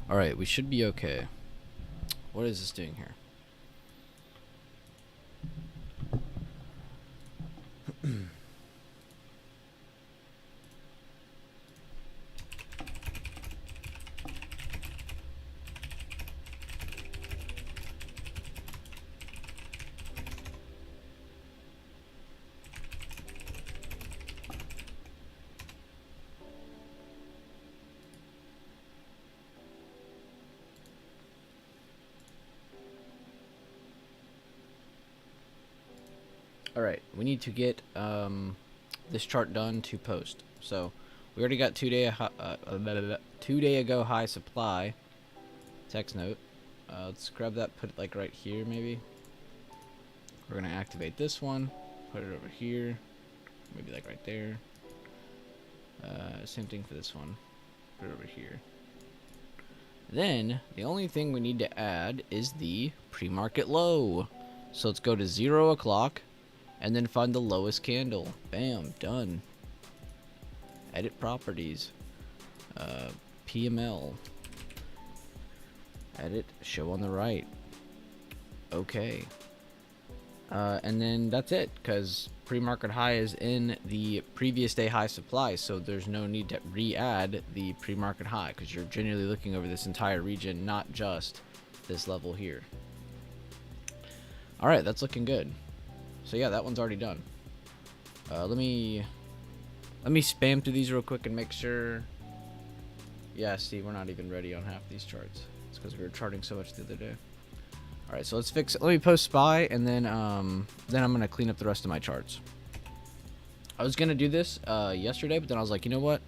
Alright, we should be okay. What is this doing here? Alright, we need to get this chart done to post. So we already got 2 day ago high supply text note. Let's grab that, put it like right here maybe. We're gonna activate this one, put it over here, maybe like right there. Same thing for this one, put it over here. Then the only thing we need to add is the pre-market low. So let's go to 0 o'clock and then find the lowest candle. Bam, done. Edit properties, PML, edit show on the right. Okay. And then that's it, because pre-market high is in the previous day high supply, so there's no need to re-add the pre-market high, because you're generally looking over this entire region, not just this level here. Alright, that's looking good. So yeah, that one's already done. Let me spam through these real quick and make sure. Yeah, see, we're not even ready on half these charts. It's because we were charting so much the other day. All right, so let's fix it. Let me post SPY, and then I'm gonna clean up the rest of my charts. I was gonna do this yesterday, but then I was like, you know what?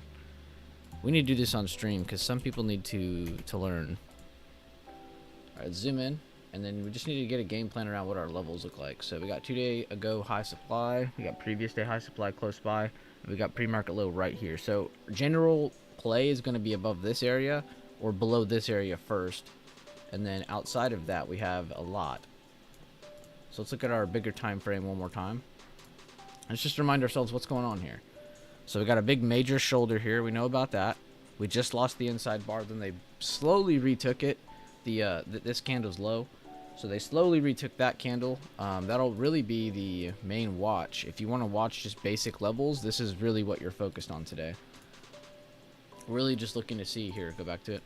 We need to do this on stream because some people need to learn. All right, zoom in, and then we just need to get a game plan around what our levels look like. So we got 2 day ago high supply, we got previous day high supply close by, and we got pre-market low right here. So general play is going to be above this area or below this area first, and then outside of that we have a lot. So let's look at our bigger time frame one more time. Let's just remind ourselves what's going on here. So we got a big major shoulder here, we know about that. We just lost the inside bar, then they slowly retook it. This candle's low, so they slowly retook that candle. That'll really be the main watch. If you want to watch just basic levels, this is really what you're focused on today. We're really just looking to see here, go back to it.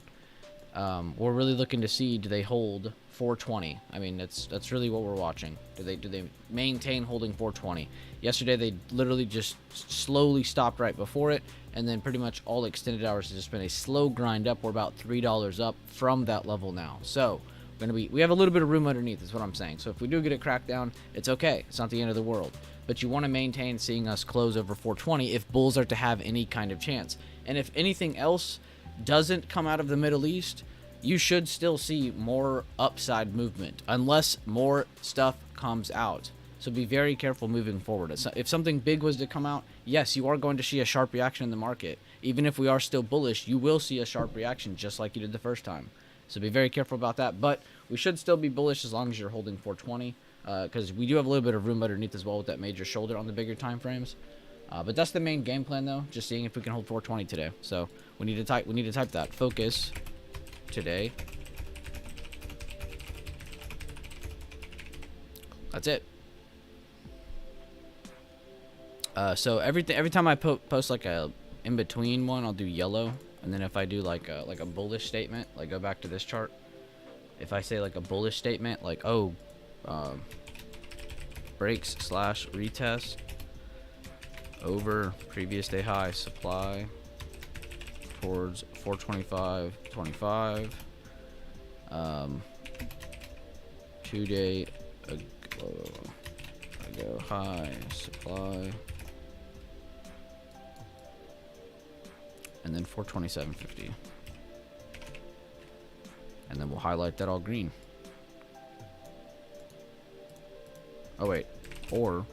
We're really looking to see, do they hold 420? I mean, that's really what we're watching. Do they maintain holding 420? Yesterday they literally just slowly stopped right before it, and then pretty much all extended hours has just been a slow grind up. We're about $3 up from that level now. So we have a little bit of room underneath is what I'm saying. So if we do get a crackdown, it's okay. It's not the end of the world. But you want to maintain seeing us close over 420 if bulls are to have any kind of chance. And if anything else doesn't come out of the Middle East, you should still see more upside movement unless more stuff comes out. So be very careful moving forward. If something big was to come out, yes, you are going to see a sharp reaction in the market. Even if we are still bullish, you will see a sharp reaction just like you did the first time. So be very careful about that. But we should still be bullish as long as you're holding 420, because we do have a little bit of room underneath as well with that major shoulder on the bigger time frames. But that's the main game plan, though. Just seeing if we can hold 420 today. So we need to type that. Focus today. That's it. So every time I post like a in between one, I'll do yellow, and then if I do like a bullish statement, like go back to this chart. If I say like a bullish statement, like breaks / retest over previous day high supply towards 425.25, 2 day ago high supply, and then 427.50, and then we'll highlight that all green. Oh wait, or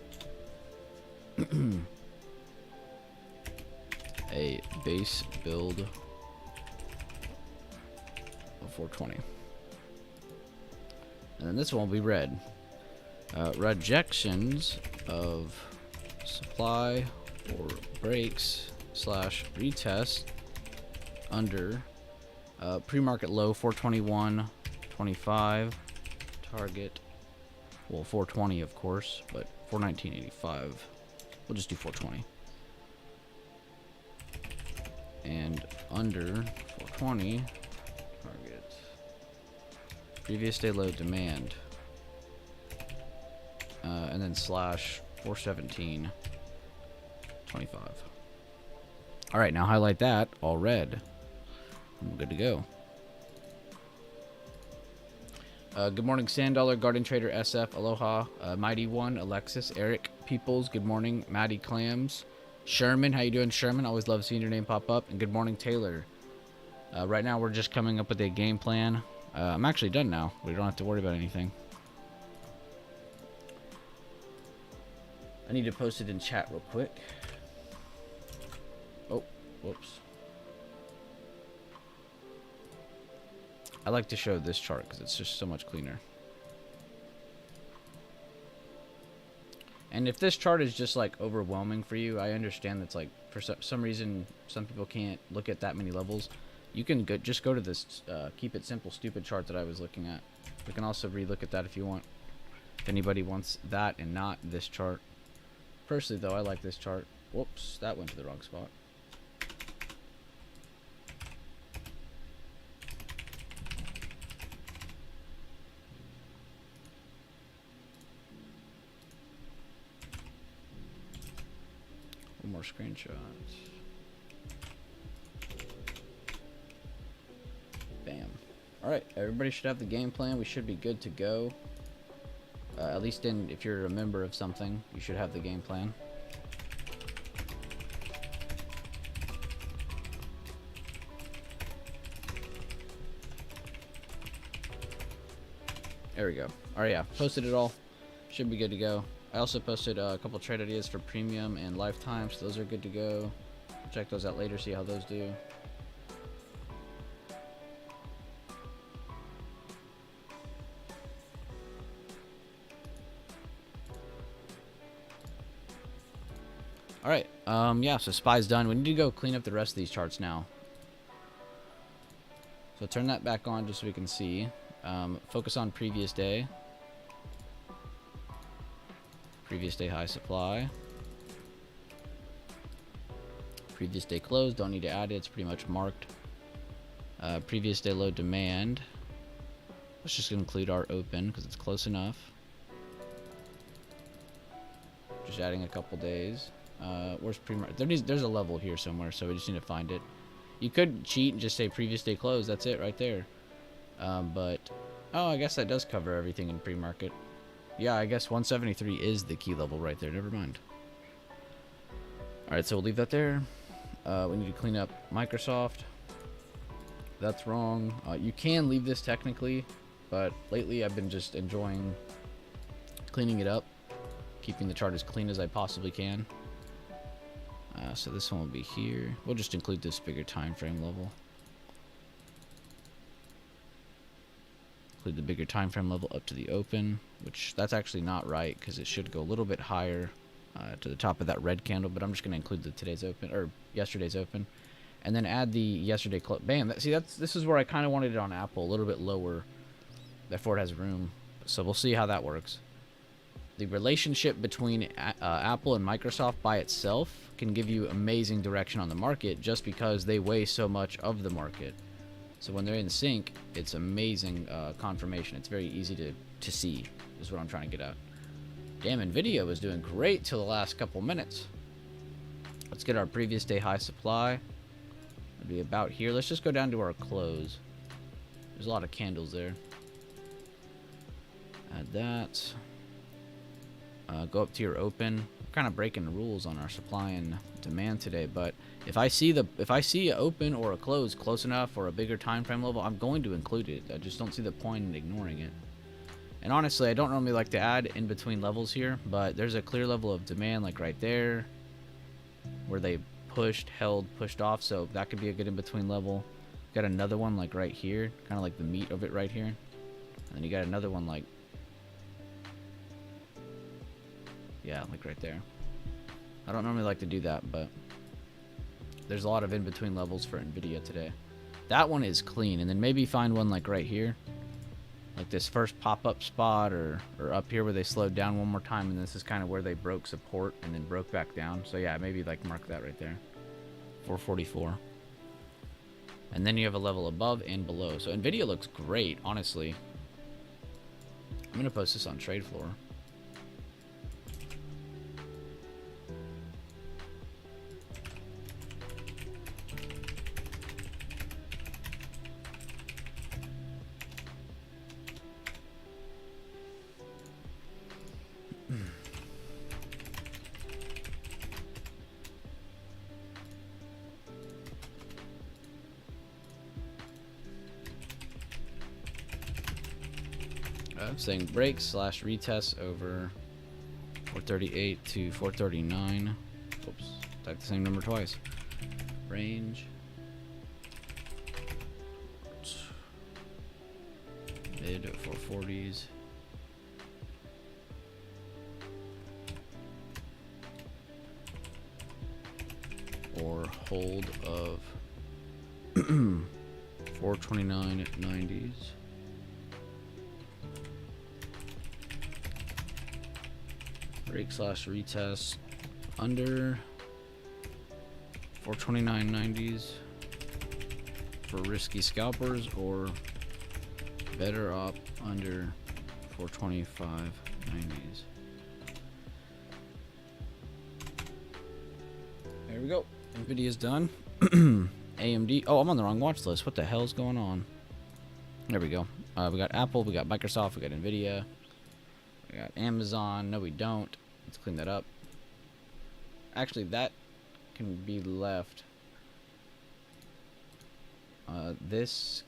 a base build of 420, and then this one will be red. Rejections of supply or breaks / retest under pre-market low 421.25, target, well 420 of course, but 419.85. We'll just do 420. And under 420, target, previous day low demand, and then slash 417.25. All right, now highlight that, all red. I'm good to go. Good morning, Sand Dollar, Garden Trader, SF, Aloha, Mighty One, Alexis, Eric, Peoples, good morning, Maddie Clams, Sherman, how you doing, Sherman? Always love seeing your name pop up. And good morning, Taylor. Right now, we're just coming up with a game plan. I'm actually done now. We don't have to worry about anything. I need to post it in chat real quick. Oh, whoops. I like to show this chart because it's just so much cleaner. And if this chart is just like overwhelming for you, I understand that's like for some reason some people can't look at that many levels. You can just go to this keep it simple stupid chart that I was looking at. We can also relook at that if you want. If anybody wants that and not this chart. Personally though, I like this chart. Whoops, that went to the wrong spot. More screenshots. Bam. Alright, everybody should have the game plan. We should be good to go. At least if you're a member of something, you should have the game plan. There we go. Alright, yeah. Posted it all. Should be good to go. I also posted a couple trade ideas for premium and lifetime, so those are good to go. Check those out later, see how those do. Alright, yeah, so SPY's done. We need to go clean up the rest of these charts now. So turn that back on just so we can see. Focus on previous day. Previous day high supply. Previous day close, don't need to add it, it's pretty much marked. Previous day low demand. Let's just include our open because it's close enough. Just adding a couple days. Where's pre-market? There's a level here somewhere, so we just need to find it. You could cheat and just say previous day close, that's it right there. But, oh, I guess that does cover everything in pre-market. Yeah, I guess 173 is the key level right there. Never mind. Alright, so we'll leave that there. We need to clean up Microsoft. That's wrong. You can leave this technically, but lately I've been just enjoying cleaning it up. Keeping the chart as clean as I possibly can. So this one will be here. We'll just include this bigger time frame level. The bigger time frame level up to the open, which that's actually not right because it should go a little bit higher to the top of that red candle, but I'm just going to include the today's open or yesterday's open and then add the yesterday close. Bam. This is where I kind of wanted it on Apple a little bit lower, therefore it has room, so we'll see how that works. The relationship between Apple and Microsoft by itself can give you amazing direction on the market just because they weigh so much of the market. So when they're in sync, it's amazing confirmation. It's very easy to see, is what I'm trying to get at. Damn, NVIDIA was doing great till the last couple minutes. Let's get our previous day high supply. It'll be about here. Let's just go down to our close. There's a lot of candles there. Add that. Go up to your open. We're kind of breaking the rules on our supply and demand today, but if I see an open or a close close enough or a bigger time frame level, I'm going to include it. I just don't see the point in ignoring it. And honestly, I don't normally like to add in between levels here, but there's a clear level of demand like right there where they pushed, held, pushed off, so that could be a good in between level. Got another one like right here, kind of like the meat of it right here. And then you got another one like, yeah, like right there. I don't normally like to do that, but there's a lot of in-between levels for NVIDIA today. That one is clean, and then maybe find one like right here. Like this first pop-up spot, or up here where they slowed down one more time, and this is kind of where they broke support and then broke back down. So yeah, maybe like mark that right there. 444. And then you have a level above and below. So NVIDIA looks great, honestly. I'm going to post this on Trade Floor. Saying break / retest over 438 to 439. Oops, typed the same number twice. Range. Mid 440s. Or hold of 429 90s. Break / retest under 429 90s for risky scalpers, or better up under 425 90s. There we go. NVIDIA's done. AMD. Oh, I'm on the wrong watch list. What the hell's going on? There we go. We got Apple, we got Microsoft, we got NVIDIA, we got Amazon. No, we don't. Let's clean that up. Actually, that can be left. This...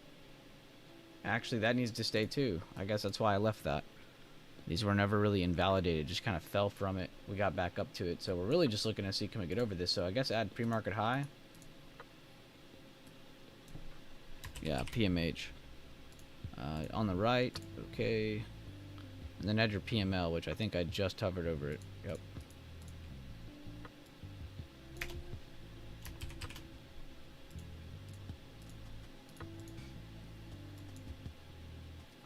Actually, that needs to stay too. I guess that's why I left that. These were never really invalidated. Just kind of fell from it. We got back up to it. So we're really just looking to see, can we get over this? So I guess add pre-market high. Yeah, PMH. On the right. Okay. And then add your PML, which I think I just hovered over it. Yep.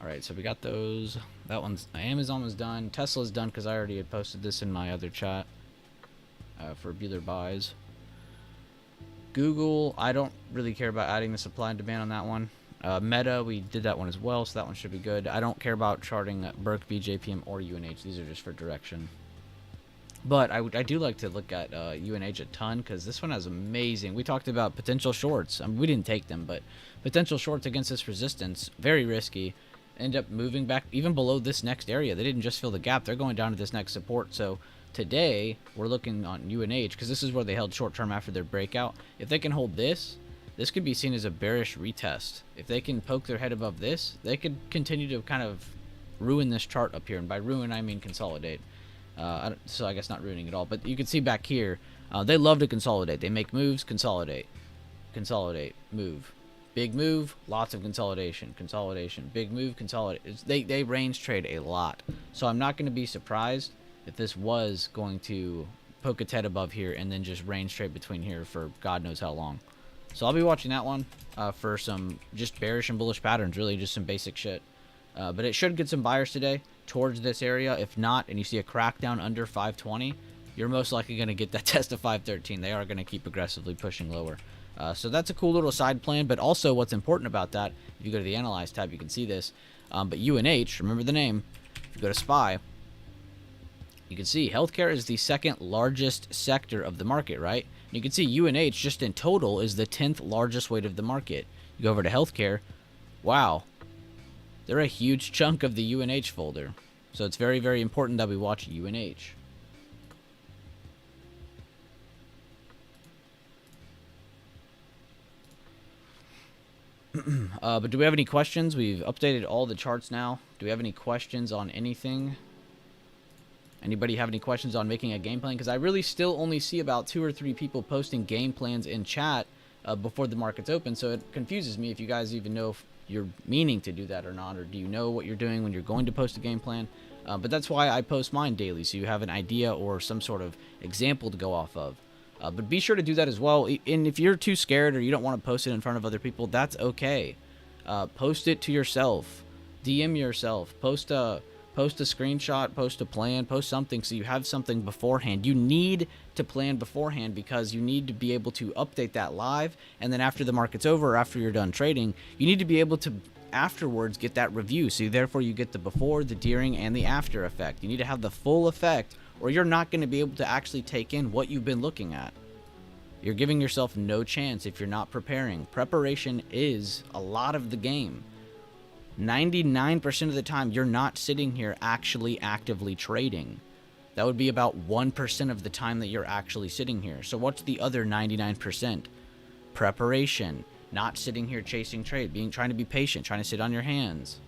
Alright, so we got those. That one's... Amazon was done. Tesla's done because I already had posted this in my other chat for Bueller buys. Google, I don't really care about adding the supply and demand on that one. Meta, we did that one as well, so that one should be good. I don't care about charting Burke, BJPM, or UNH. These are just for direction. But I do like to look at UNH a ton, because this one has amazing... We talked about potential shorts. I mean, we didn't take them, but potential shorts against this resistance, very risky. End up moving back even below this next area. They didn't just fill the gap. They're going down to this next support. So today, we're looking on UNH, because this is where they held short term after their breakout. If they can hold this... This could be seen as a bearish retest. If they can poke their head above this, they could continue to kind of ruin this chart up here. And by ruin, I mean consolidate. So I guess not ruining it all. But you can see back here, they love to consolidate. They make moves, consolidate. Consolidate, move. Big move, lots of consolidation. Consolidation, big move, consolidate. They range trade a lot. So I'm not going to be surprised if this was going to poke its head above here and then just range trade between here for God knows how long. So I'll be watching that one for some just bearish and bullish patterns, really just some basic shit. But it should get some buyers today towards this area. If not, and you see a crackdown under 520, you're most likely going to get that test of 513. They are going to keep aggressively pushing lower. So that's a cool little side plan. But also what's important about that, if you go to the Analyze tab, you can see this. But UNH, remember the name, if you go to SPY, you can see healthcare is the second largest sector of the market, right? You can see UNH just in total is the 10th largest weight of the market. You go over to healthcare. Wow. They're a huge chunk of the UNH folder. So it's very, very important that we watch UNH. But do we have any questions? We've updated all the charts now. Do we have any questions on anything? Anybody have any questions on making a game plan? Because I really still only see about 2 or 3 people posting game plans in chat before the market's open. So it confuses me if you guys even know if you're meaning to do that or not. Or do you know what you're doing when you're going to post a game plan? But that's why I post mine daily. So you have an idea or some sort of example to go off of. But be sure to do that as well. And if you're too scared or you don't want to post it in front of other people, that's okay. Post it to yourself. DM yourself. Post a screenshot, post a plan, post something so you have something beforehand. You need to plan beforehand because you need to be able to update that live, and then after the market's over or after you're done trading, you need to be able to afterwards get that review. So therefore you get the before, the during, and the after effect. You need to have the full effect or you're not going to be able to actually take in what you've been looking at. You're giving yourself no chance if you're not preparing. Preparation is a lot of the game. 99% of the time, you're not sitting here actually actively trading. That would be about 1% of the time that you're actually sitting here. So what's the other 99%? Preparation. Not sitting here chasing trade, trying to be patient, trying to sit on your hands.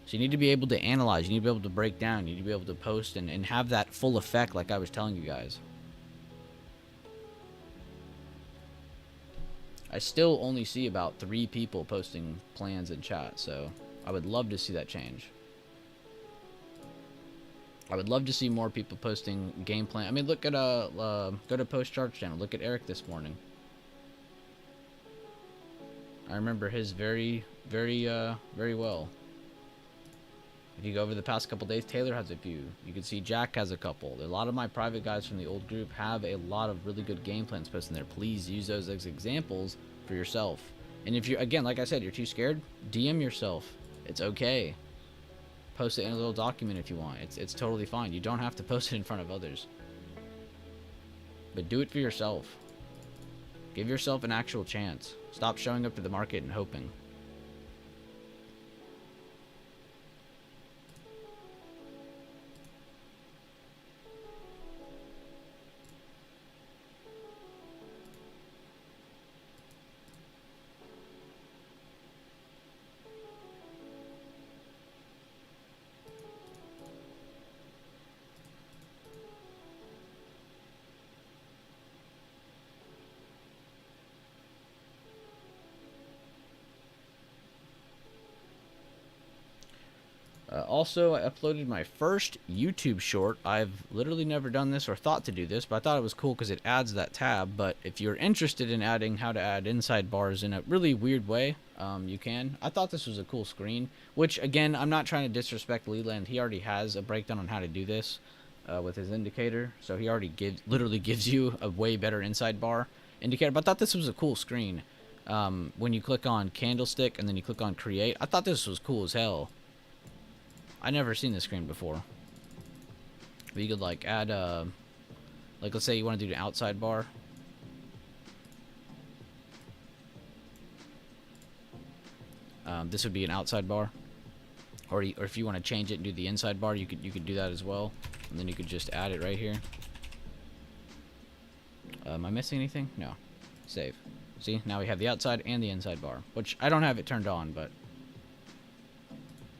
So you need to be able to analyze, you need to be able to break down, you need to be able to post and have that full effect like I was telling you guys. I still only see about 3 people posting plans in chat, so I would love to see that change. I would love to see more people posting game plan. I mean, look at go to Post Charts channel. Look at Eric this morning. I remember his very well. If you go over the past couple days, Taylor has a few. You can see Jack has a couple. A lot of my private guys from the old group have a lot of really good game plans posted there. Please use those as examples for yourself. And if you're, again, like I said, you're too scared, DM yourself. It's okay. Post it in a little document if you want. It's totally fine. You don't have to post it in front of others. But do it for yourself. Give yourself an actual chance. Stop showing up to the market and hoping. Also, I uploaded my first YouTube short. I've literally never done this or thought to do this, but I thought it was cool because it adds that tab. But if you're interested in adding how to add inside bars in a really weird way, you can. I thought this was a cool screen, which, again, I'm not trying to disrespect Leland. He already has a breakdown on how to do this with his indicator. So he already literally gives you a way better inside bar indicator. But I thought this was a cool screen. When you click on Candlestick and then you click on Create, I thought this was cool as hell. I never seen this screen before. But you could like add like let's say you want to do an outside bar. This would be an outside bar. Or if you want to change it and do the inside bar, you could do that as well. And then you could just add it right here. Am I missing anything? No. Save. See, now we have the outside and the inside bar, which I don't have it turned on, but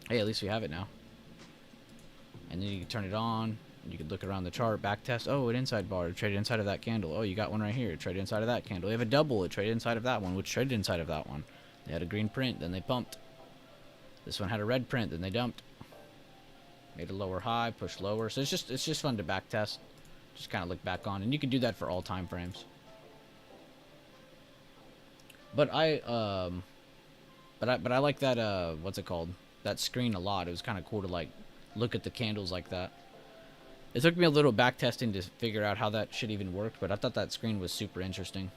hey, at least we have it now. And then you can turn it on, and you can look around the chart, back test. Oh, an inside bar, it traded inside of that candle. Oh, you got one right here, it traded inside of that candle. They have a double, it traded inside of that one, which traded inside of that one. They had a green print, then they pumped. This one had a red print, then they dumped. Made a lower high, pushed lower. So it's just fun to back test. Just kind of look back on, and you can do that for all time frames. But I like that what's it called? That screen a lot. It was kind of cool to like look at the candles like that. It took me a little back testing to figure out how that shit even worked, but I thought that screen was super interesting.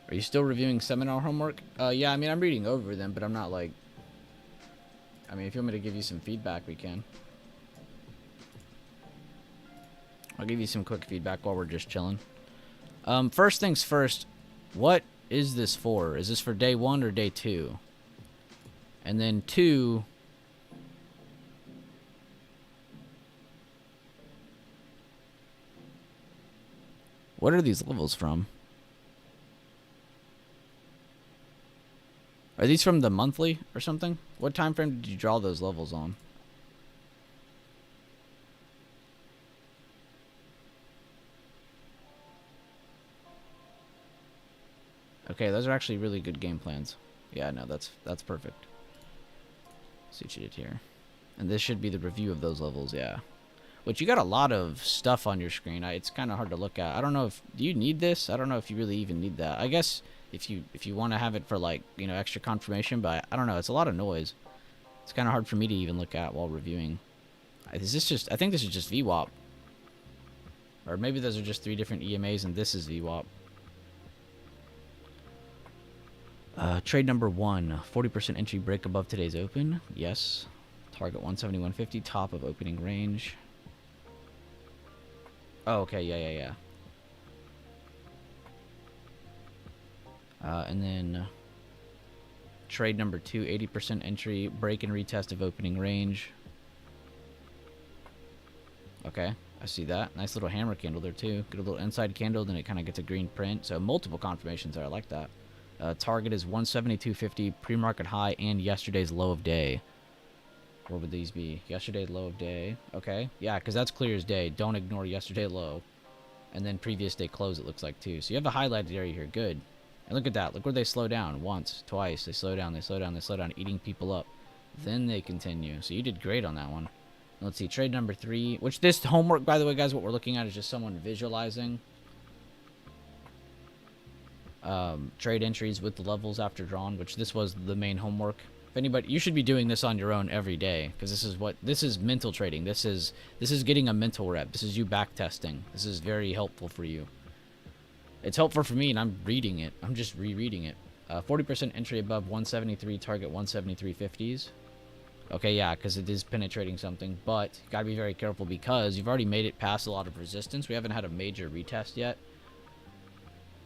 Are you still reviewing seminar homework? Yeah, I mean, I'm reading over them, but I'm not like... I mean, if you want me to give you some feedback, we can. I'll give you some quick feedback while we're just chilling. First things first, what is this for? Is this for day 1 or day 2? And then 2... What are these levels from? Are these from the monthly or something? What time frame did you draw those levels on? Okay, those are actually really good game plans. Yeah, no, that's perfect. See what you did here. And this should be the review of those levels, yeah. Which you got a lot of stuff on your screen. It's kind of hard to look at. I don't know if do you need this? I don't know if you really even need that. I guess if you want to have it for like, you know, extra confirmation, but I don't know. It's a lot of noise. It's kind of hard for me to even look at while reviewing. Is this just? I think this is just VWAP. Or maybe those are just 3 different EMAs and this is VWAP. Trade number 1, 40% entry break above today's open. Yes. Target 170-150, top of opening range. Oh, okay, yeah. And then trade number 2, 80% entry, break and retest of opening range. Okay, I see that. Nice little hammer candle there too. Get a little inside candle, then it kind of gets a green print. So multiple confirmations there. I like that. Target is 172.50, pre-market high, and yesterday's low of day. What would these be? Yesterday's low of day. Okay. Yeah, because that's clear as day. Don't ignore yesterday low. And then previous day close, it looks like, too. So you have a highlighted area here. Good. And look at that. Look where they slow down. Once, twice. They slow down, they slow down, they slow down, eating people up. Then they continue. So you did great on that one. Let's see. Trade number 3. Which this homework, by the way, guys, what we're looking at is just someone visualizing trade entries with the levels after drawn, which this was the main homework. If anybody, you should be doing this on your own every day, because this is mental trading. This is getting a mental rep. This is you back testing. This is very helpful for you. It's helpful for me, and I'm reading it. I'm just rereading it. 40% entry above 173, target 173.50s. Okay, yeah, because it is penetrating something, but you gotta be very careful because you've already made it past a lot of resistance. We haven't had a major retest yet.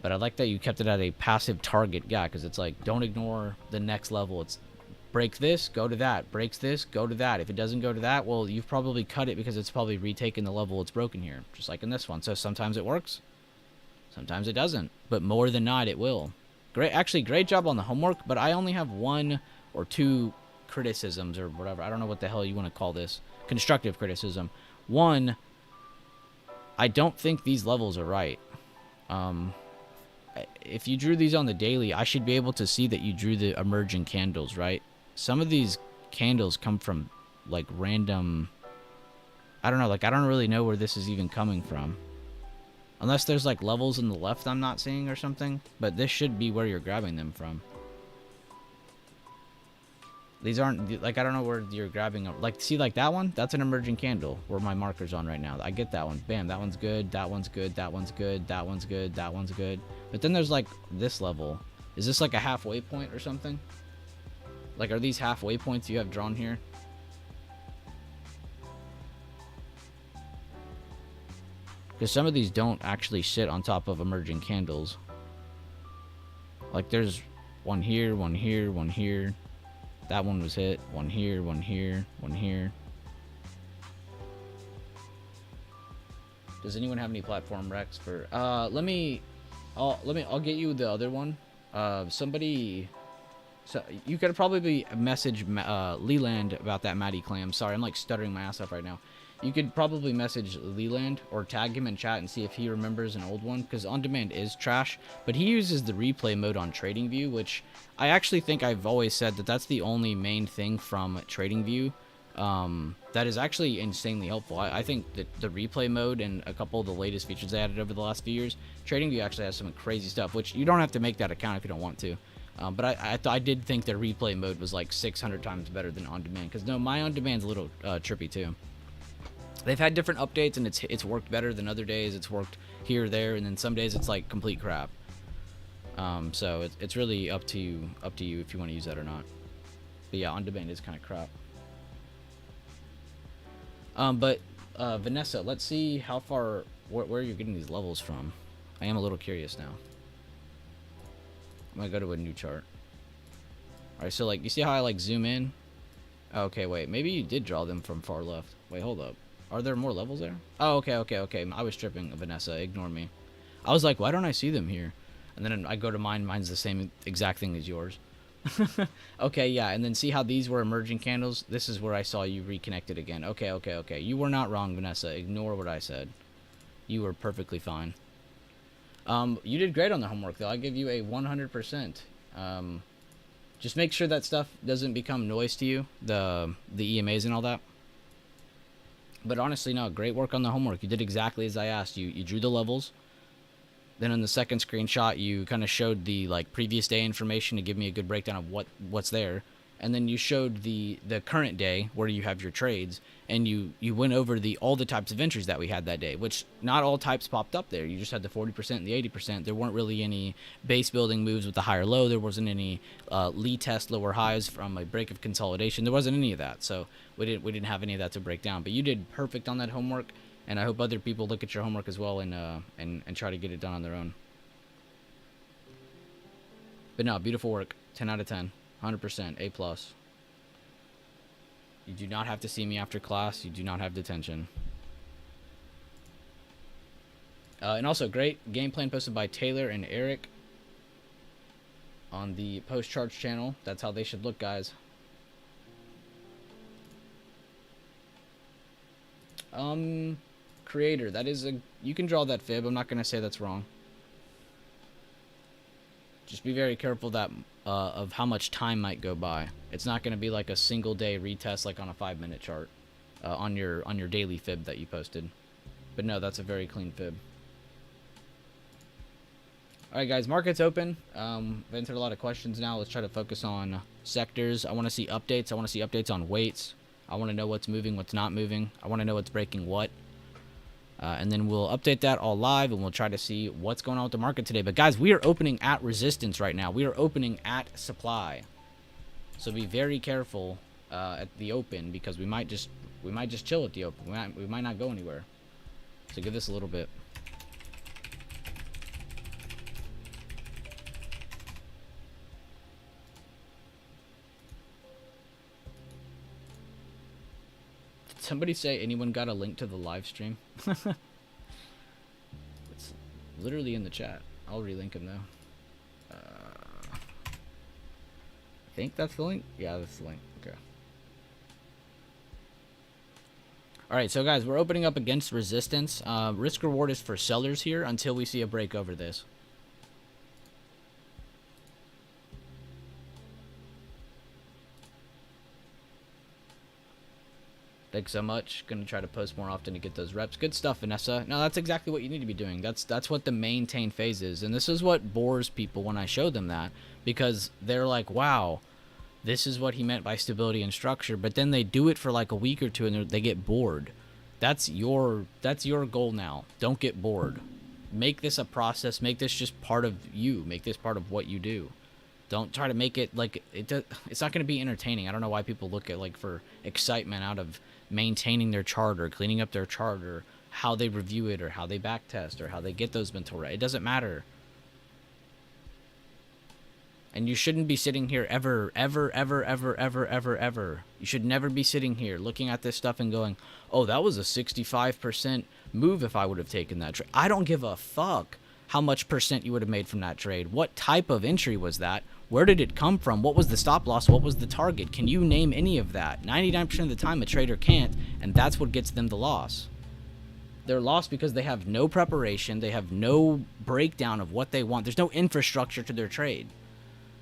But I like that you kept it at a passive target. Yeah, because it's like, don't ignore the next level. It's break this, go to that. Breaks this, go to that. If it doesn't go to that, well, you've probably cut it because it's probably retaken the level it's broken here. Just like in this one. So sometimes it works. Sometimes it doesn't. But more than not, it will. Actually, great job on the homework. But I only have 1 or 2 criticisms or whatever. I don't know what the hell you want to call this. Constructive criticism. 1, I don't think these levels are right. If you drew these on the daily, I should be able to see that you drew the emerging candles, right? Some of these candles come from, like, random... I don't know, like, I don't really know where this is even coming from. Unless there's, like, levels in the left I'm not seeing or something. But this should be where you're grabbing them from. These aren't, like, I don't know where you're grabbing them. Like, see, like, that one? That's an emerging candle where my marker's on right now. I get that one. Bam, that one's good, that one's good, that one's good, that one's good, that one's good. But then there's, like, this level. Is this, like, a halfway point or something? Like, are these halfway points you have drawn here? Because some of these don't actually sit on top of emerging candles. Like, there's one here, one here, one here. That one was hit. One here, one here, one here. Does anyone have any platform recs for? I'll get you the other one. Somebody. So you could probably message Leland about that Matty Clam. Sorry, I'm like stuttering my ass off right now. You could probably message Leland or tag him in chat and see if he remembers an old one, because On Demand is trash, but he uses the replay mode on TradingView, which I actually think I've always said that that's the only main thing from TradingView that is actually insanely helpful. I think that the replay mode and a couple of the latest features they added over the last few years, TradingView actually has some crazy stuff, which you don't have to make that account if you don't want to. But I did think their replay mode was like 600 times better than On Demand, because no, my On Demand's a little trippy too. They've had different updates, and it's worked better than other days. It's worked here or there, and then some days it's like complete crap. So it's really up to you if you want to use that or not. But yeah, On Demand is kind of crap. But Vanessa, let's see how far where you're getting these levels from. I am a little curious now. I'm gonna go to a new chart. All right, so like you see how I like zoom in? Okay, wait, maybe you did draw them from far left. Wait, hold up. Are there more levels there? Oh, okay. I was tripping, Vanessa. Ignore me. I was like, why don't I see them here? And then I go to mine. Mine's the same exact thing as yours. Okay, yeah, and then see how these were emerging candles? This is where I saw you reconnected again. Okay, okay, okay. You were not wrong, Vanessa. Ignore what I said. You were perfectly fine. You did great on the homework, though. I give you a 100%. Just make sure that stuff doesn't become noise to you, the EMAs and all that. But honestly, no, great work on the homework. You did exactly as I asked. You drew the levels. Then on the second screenshot, you kind of showed the like previous day information to give me a good breakdown of what's there. And then you showed the current day where you have your trades, and you went over all the types of entries that we had that day, which not all types popped up there. You just had the 40% and the 80%. There weren't really any base building moves with the higher low. There wasn't any Lee test lower highs from a break of consolidation. There wasn't any of that. So we didn't have any of that to break down. But you did perfect on that homework, and I hope other people look at your homework as well and try to get it done on their own. But no, beautiful work. 10 out of 10. 100%, A+. You do not have to see me after class. You do not have detention. And also, great game plan posted by Taylor and Eric on the Post Charts channel. That's how they should look, guys. Creator, that is you can draw that fib. I'm not going to say that's wrong. Just be very careful that of how much time might go by. It's not going to be like a single day retest like on a 5-minute chart on your daily fib that you posted. But no, that's a very clean fib. All right, guys, market's open. I've answered a lot of questions now. Let's try to focus on sectors. I want to see updates. I want to see updates on weights. I want to know what's moving, what's not moving. I want to know what's breaking what. And then we'll update that all live, and we'll try to see what's going on with the market today. But guys, we are opening at resistance right now. We are opening at supply, so be very careful at the open, because we might just chill at the open. We might not go anywhere. So give this a little bit. Did somebody say anyone got a link to the live stream? It's literally in the chat. I'll relink him though. I think that's the link. Yeah, that's the link. Okay. All right, so guys, we're opening up against resistance. Risk reward is for sellers here until we see a break over this. Thanks so much. Gonna try to post more often to get those reps. Good stuff, Vanessa. No, that's exactly what you need to be doing. That's what the maintain phase is. And this is what bores people when I show them that, because they're like, wow, this is what he meant by stability and structure. But then they do it for like a week or two and they get bored. That's your goal now. Don't get bored. Make this a process. Make this just part of you. Make this part of what you do. Don't try to make it like it's not going to be entertaining. I don't know why people look at like for excitement out of maintaining their chart or cleaning up their chart or how they review it or how they backtest or how they get those mental right. It doesn't matter. And you shouldn't be sitting here ever. You should never be sitting here looking at this stuff and going, oh, that was a 65% move if I would have taken that trade. I don't give a fuck how much percent you would have made from that trade. What type of entry was that? Where did it come from? What was the stop loss? What was the target? Can you name any of that? 99% of the time a trader can't, and that's what gets them the loss. They're lost because they have no preparation. They have no breakdown of what they want. There's no infrastructure to their trade.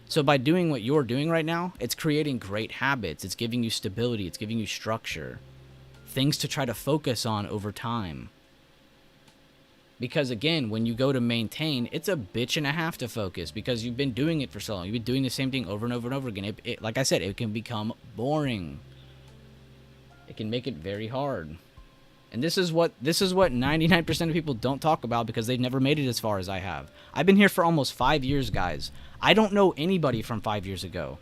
So by doing what you're doing right now, it's creating great habits. It's giving you stability. It's giving you structure. Things to try to focus on over time. Because again, when you go to maintain, it's a bitch and a half to focus because you've been doing it for so long. You've been doing the same thing over and over and over again. Like I said, it can become boring. It can make it very hard. And this is what 99% of people don't talk about because they've never made it as far as I have. I've been here for almost 5 years, guys. I don't know anybody from 5 years ago.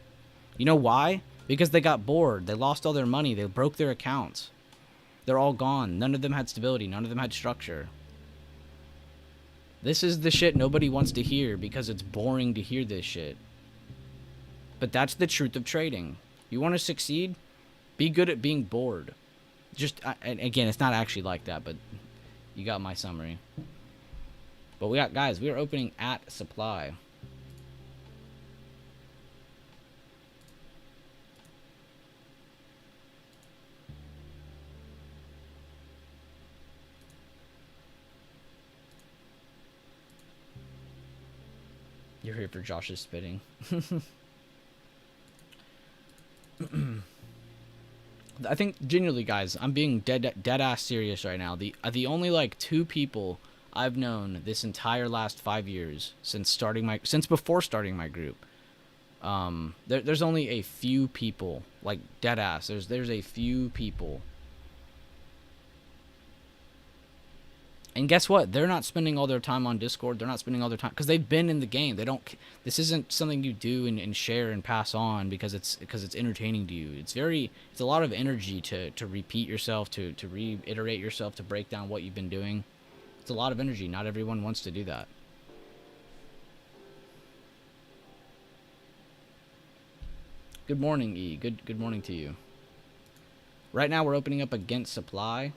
You know why? Because they got bored. They lost all their money. They broke their accounts. They're all gone. None of them had stability. None of them had structure. This is the shit nobody wants to hear because it's boring to hear this shit. But that's the truth of trading. You want to succeed? Be good at being bored. And again, it's not actually like that, but you got my summary. But we got, guys, we are opening at supply. You're here for Josh's spitting. I think genuinely, guys, I'm being dead ass serious right now. The only like 2 people I've known this entire last 5 years since before starting my group. There's only a few people, like dead ass. There's a few people. And guess what? They're not spending all their time on Discord. They're not spending all their time because they've been in the game. They don't. This isn't something you do and share and pass on because it's entertaining to you. It's a lot of energy to repeat yourself, to reiterate yourself, to break down what you've been doing. It's a lot of energy. Not everyone wants to do that. Good morning, E. Good morning to you. Right now we're opening up against supply.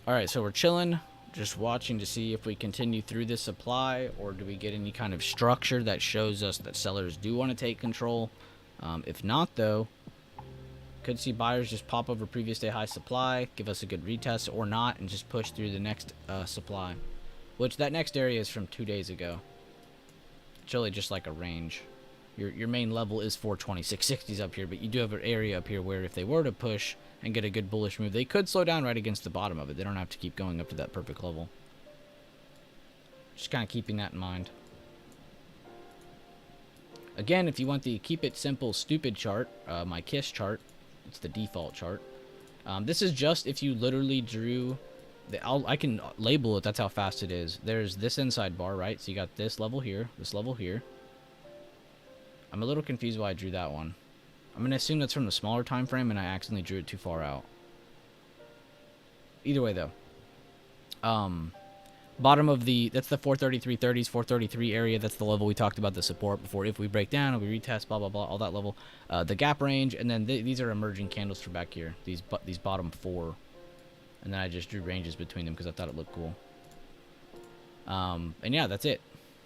Alright, so we're chilling, just watching to see if we continue through this supply, or do we get any kind of structure that shows us that sellers do want to take control. If not, though, could see buyers just pop over previous day high supply, give us a good retest, or not, and just push through the next supply. Which, that next area is from 2 days ago. It's really just like a range. Your main level is 420, 660s up here, but you do have an area up here where if they were to push and get a good bullish move, they could slow down right against the bottom of it. They don't have to keep going up to that perfect level. Just kind of keeping that in mind. Again, if you want the keep it simple stupid chart, my KISS chart, it's the default chart. This is just if you literally drew... I can label it, that's how fast it is. There's this inside bar, right? So you got this level here, this level here. I'm a little confused why I drew that one. I'm going to assume that's from the smaller time frame and I accidentally drew it too far out. Either way, though. Bottom of the... That's the 433.30s, 433 area. That's the level we talked about, the support before. If we break down and we retest, blah, blah, blah, all that level. The gap range, and then these are emerging candles for back here. These bottom 4. And then I just drew ranges between them because I thought it looked cool. And yeah, that's it.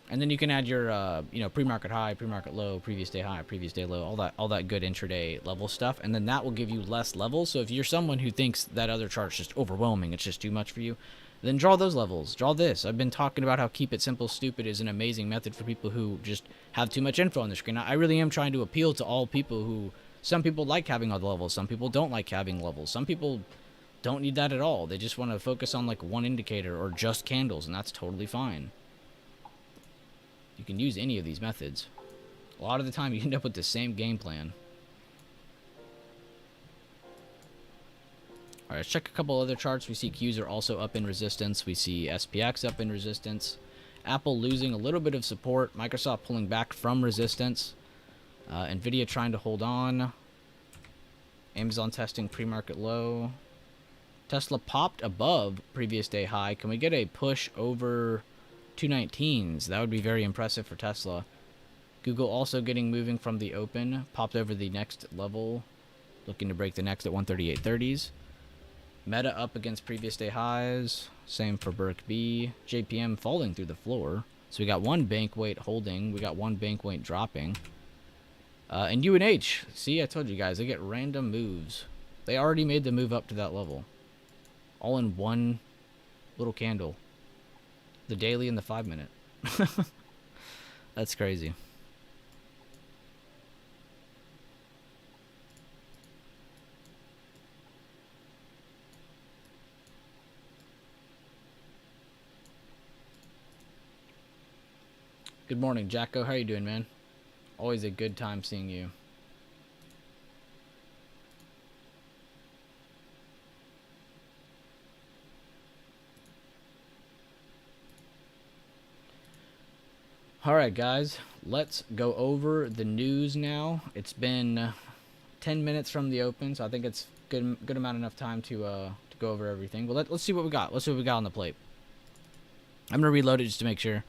And then you can add your, pre-market high, pre-market low, previous day high, previous day low, all that good intraday level stuff. And then that will give you less levels. So if you're someone who thinks that other chart's just overwhelming, it's just too much for you, then draw those levels. Draw this. I've been talking about how keep it simple, stupid is an amazing method for people who just have too much info on the screen. I really am trying to appeal to all people who, some people like having all the levels, some people don't like having levels, some people don't need that at all. They just want to focus on like one indicator or just candles, and that's totally fine. You can use any of these methods. A lot of the time you end up with the same game plan. Alright, let's check a couple other charts. We see Qs are also up in resistance. We see SPX up in resistance. Apple losing a little bit of support. Microsoft pulling back from resistance. Nvidia trying to hold on. Amazon testing pre-market low. Tesla popped above previous day high. Can we get a push over 219s? That would be very impressive for Tesla. Google also getting moving from the open. Popped over the next level. Looking to break the next at 138.30s. Meta up against previous day highs. Same for Berk B. JPM falling through the floor. So we got one bank weight holding. We got one bank weight dropping. And UNH. See, I told you guys, they get random moves. They already made the move up to that level. All in one little candle. The daily and the 5-minute. That's crazy. Good morning, Jacko. How are you doing, man? Always a good time seeing you. Alright, guys. Let's go over the news now. It's been 10 minutes from the open, so I think it's good amount enough time to go over everything. Well, let's see what we got. Let's see what we got on the plate. I'm going to reload it just to make sure.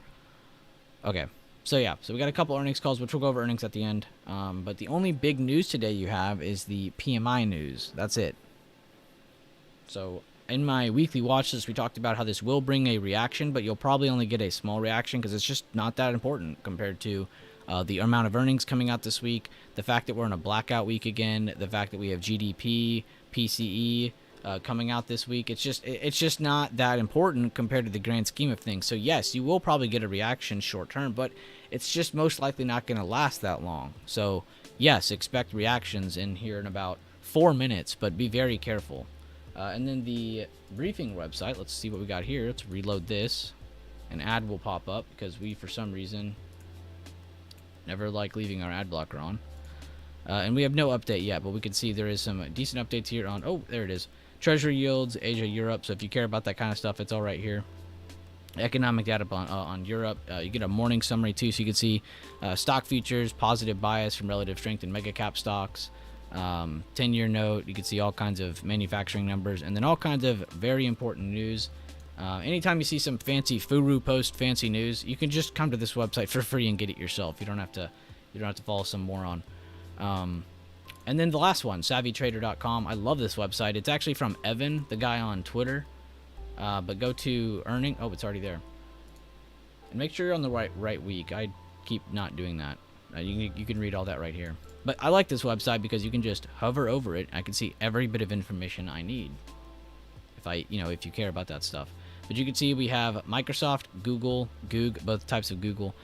Okay. So, yeah. So, we got a couple earnings calls, which we'll go over earnings at the end. But the only big news today you have is the PMI news. That's it. So, in my weekly watch list, we talked about how this will bring a reaction, but you'll probably only get a small reaction because it's just not that important compared to the amount of earnings coming out this week, the fact that we're in a blackout week again, the fact that we have GDP, PCE coming out this week. It's just not that important compared to the grand scheme of things. So yes, you will probably get a reaction short term, but it's just most likely not going to last that long. So yes, expect reactions in here in about 4 minutes, but be very careful. And then the briefing website, let's see what we got here. Let's reload this. An ad will pop up because we, for some reason, never like leaving our ad blocker on. And we have no update yet, but we can see there is some decent updates here on, oh, there it is. Treasury yields, Asia, Europe. So if you care about that kind of stuff, it's all right here. Economic data on Europe. You get a morning summary too, so you can see stock futures, positive bias from relative strength in mega cap stocks. 10-year note, you can see all kinds of manufacturing numbers, and then all kinds of very important news. Anytime you see some fancy Furu post fancy news, you can just come to this website for free and get it yourself. You don't have to follow some moron. And then the last one, savvytrader.com. I love this website. It's actually from Evan, the guy on Twitter. But go to earning. Oh, it's already there. And make sure you're on the right week. I keep not doing that. You can read all that right here. But I like this website because you can just hover over it. I can see every bit of information I need. If you care about that stuff. But you can see we have Microsoft, Google, both types of Google,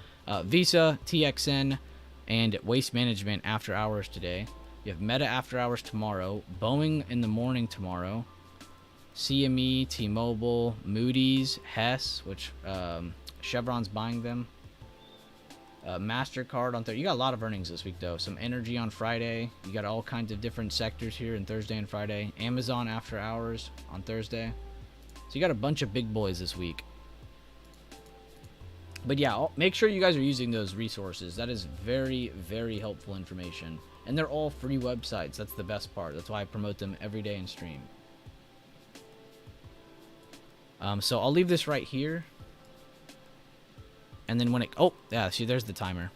Visa, TXN, and Waste Management after hours today. You have Meta after hours tomorrow, Boeing in the morning tomorrow, CME, T-Mobile, Moody's, Hess, which Chevron's buying them. MasterCard on Thursday. You got a lot of earnings this week, though. Some energy on Friday. You got all kinds of different sectors here in Thursday and Friday. Amazon after hours on Thursday. So you got a bunch of big boys this week. But yeah, make sure you guys are using those resources. That is very, very helpful information. And they're all free websites. That's the best part. That's why I promote them every day in stream. So I'll leave this right here. And then when it... Oh, yeah, see, there's the timer.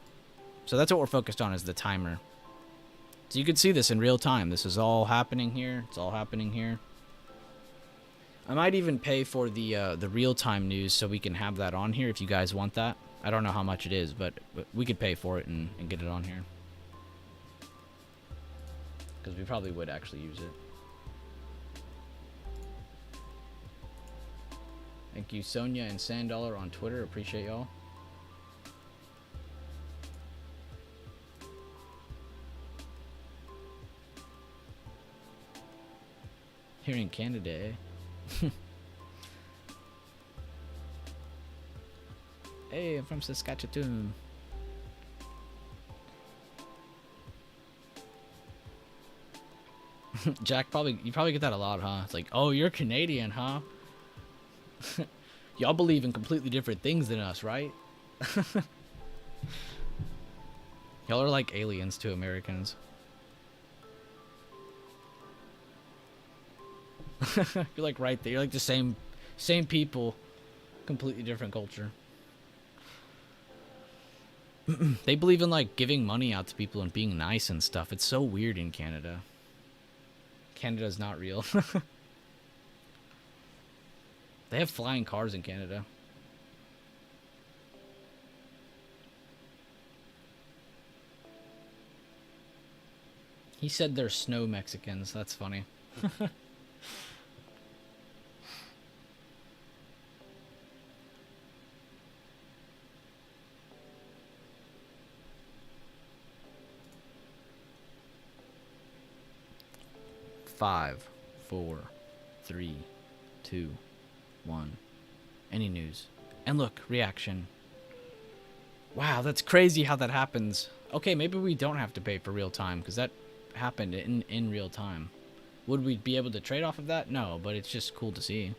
So that's what we're focused on, is the timer. So you can see this in real time. This is all happening here. It's all happening here. I might even pay for the real-time news so we can have that on here if you guys want that. I don't know how much it is, but we could pay for it and get it on here. Because we probably would actually use it. Thank you, Sonia and Sandollar on Twitter. Appreciate y'all. Here in Canada, eh? Hey, I'm from Saskatchewan. Jack, you probably get that a lot, huh? It's like, oh, you're Canadian, huh? Y'all believe in completely different things than us, right? Y'all are like aliens to Americans. You're like right there. You're like the same people, completely different culture. They believe in like giving money out to people and being nice and stuff. It's so weird in Canada. Canada's not real. They have flying cars in Canada. He said they're snow Mexicans. That's funny. 5, 4, 3, 2, 1. Any news? And look, reaction. Wow, that's crazy how that happens. Okay, maybe we don't have to pay for real time because that happened in real time. Would we be able to trade off of that? No, but it's just cool to see.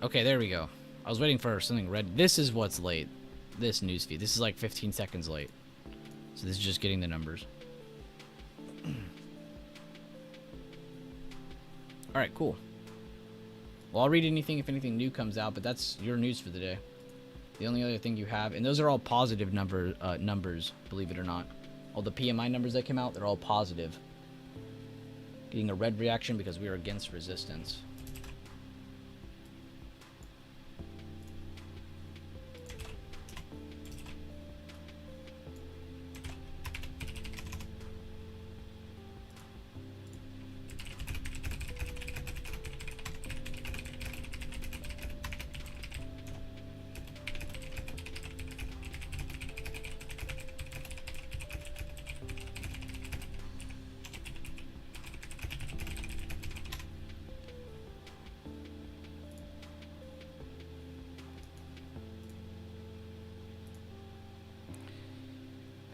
Okay, there we go. I was waiting for something red. This is what's late. This newsfeed. This is like 15 seconds late. So this is just getting the numbers. Alright, cool. Well, I'll read anything if anything new comes out, but that's your news for the day. The only other thing you have, and those are all positive numbers, believe it or not. All the PMI numbers that came out, they're all positive. Getting a red reaction because we are against resistance.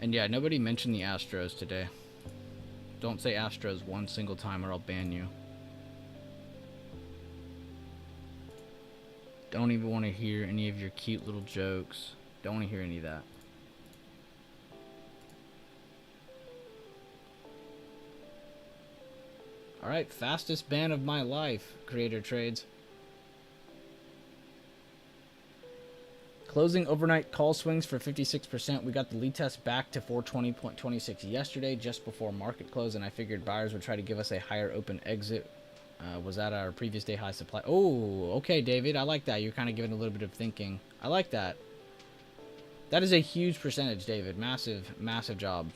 And yeah, nobody mentioned the Astros today. Don't say Astros one single time or I'll ban you. Don't even want to hear any of your cute little jokes. Don't want to hear any of that. Alright, fastest ban of my life, Creator Trades. Closing overnight call swings for 56%. We got the lead test back to 420.26 yesterday, just before market close, and I figured buyers would try to give us a higher open exit. Was at our previous day high supply. Oh, okay, David. I like that. You're kind of giving a little bit of thinking. I like that. That is a huge percentage, David. Massive, massive job.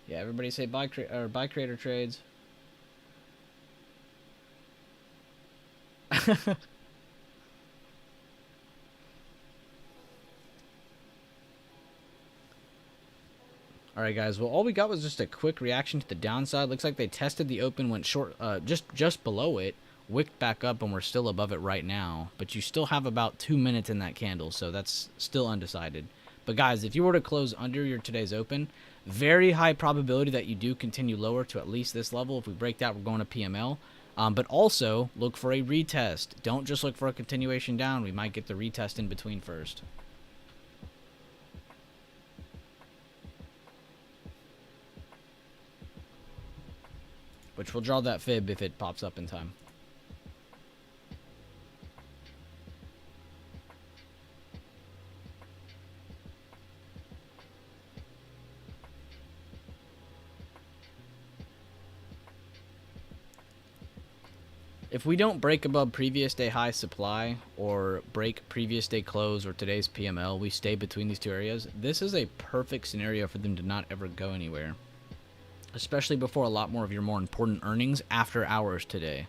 Yeah, everybody say buy Creator Trades. Alright guys, well all we got was just a quick reaction to the downside. Looks like they tested the open, went short, just below it, wicked back up, and we're still above it right now. But you still have about 2 minutes in that candle, so that's still undecided. But guys, if you were to close under your today's open, very high probability that you do continue lower to at least this level. If we break that, we're going to PML. But also, look for a retest. Don't just look for a continuation down. We might get the retest in between first. Which will draw that fib if it pops up in time. If we don't break above previous day high supply or break previous day close or today's PML, we stay between these two areas. This is a perfect scenario for them to not ever go anywhere. Especially before a lot more of your more important earnings after hours today.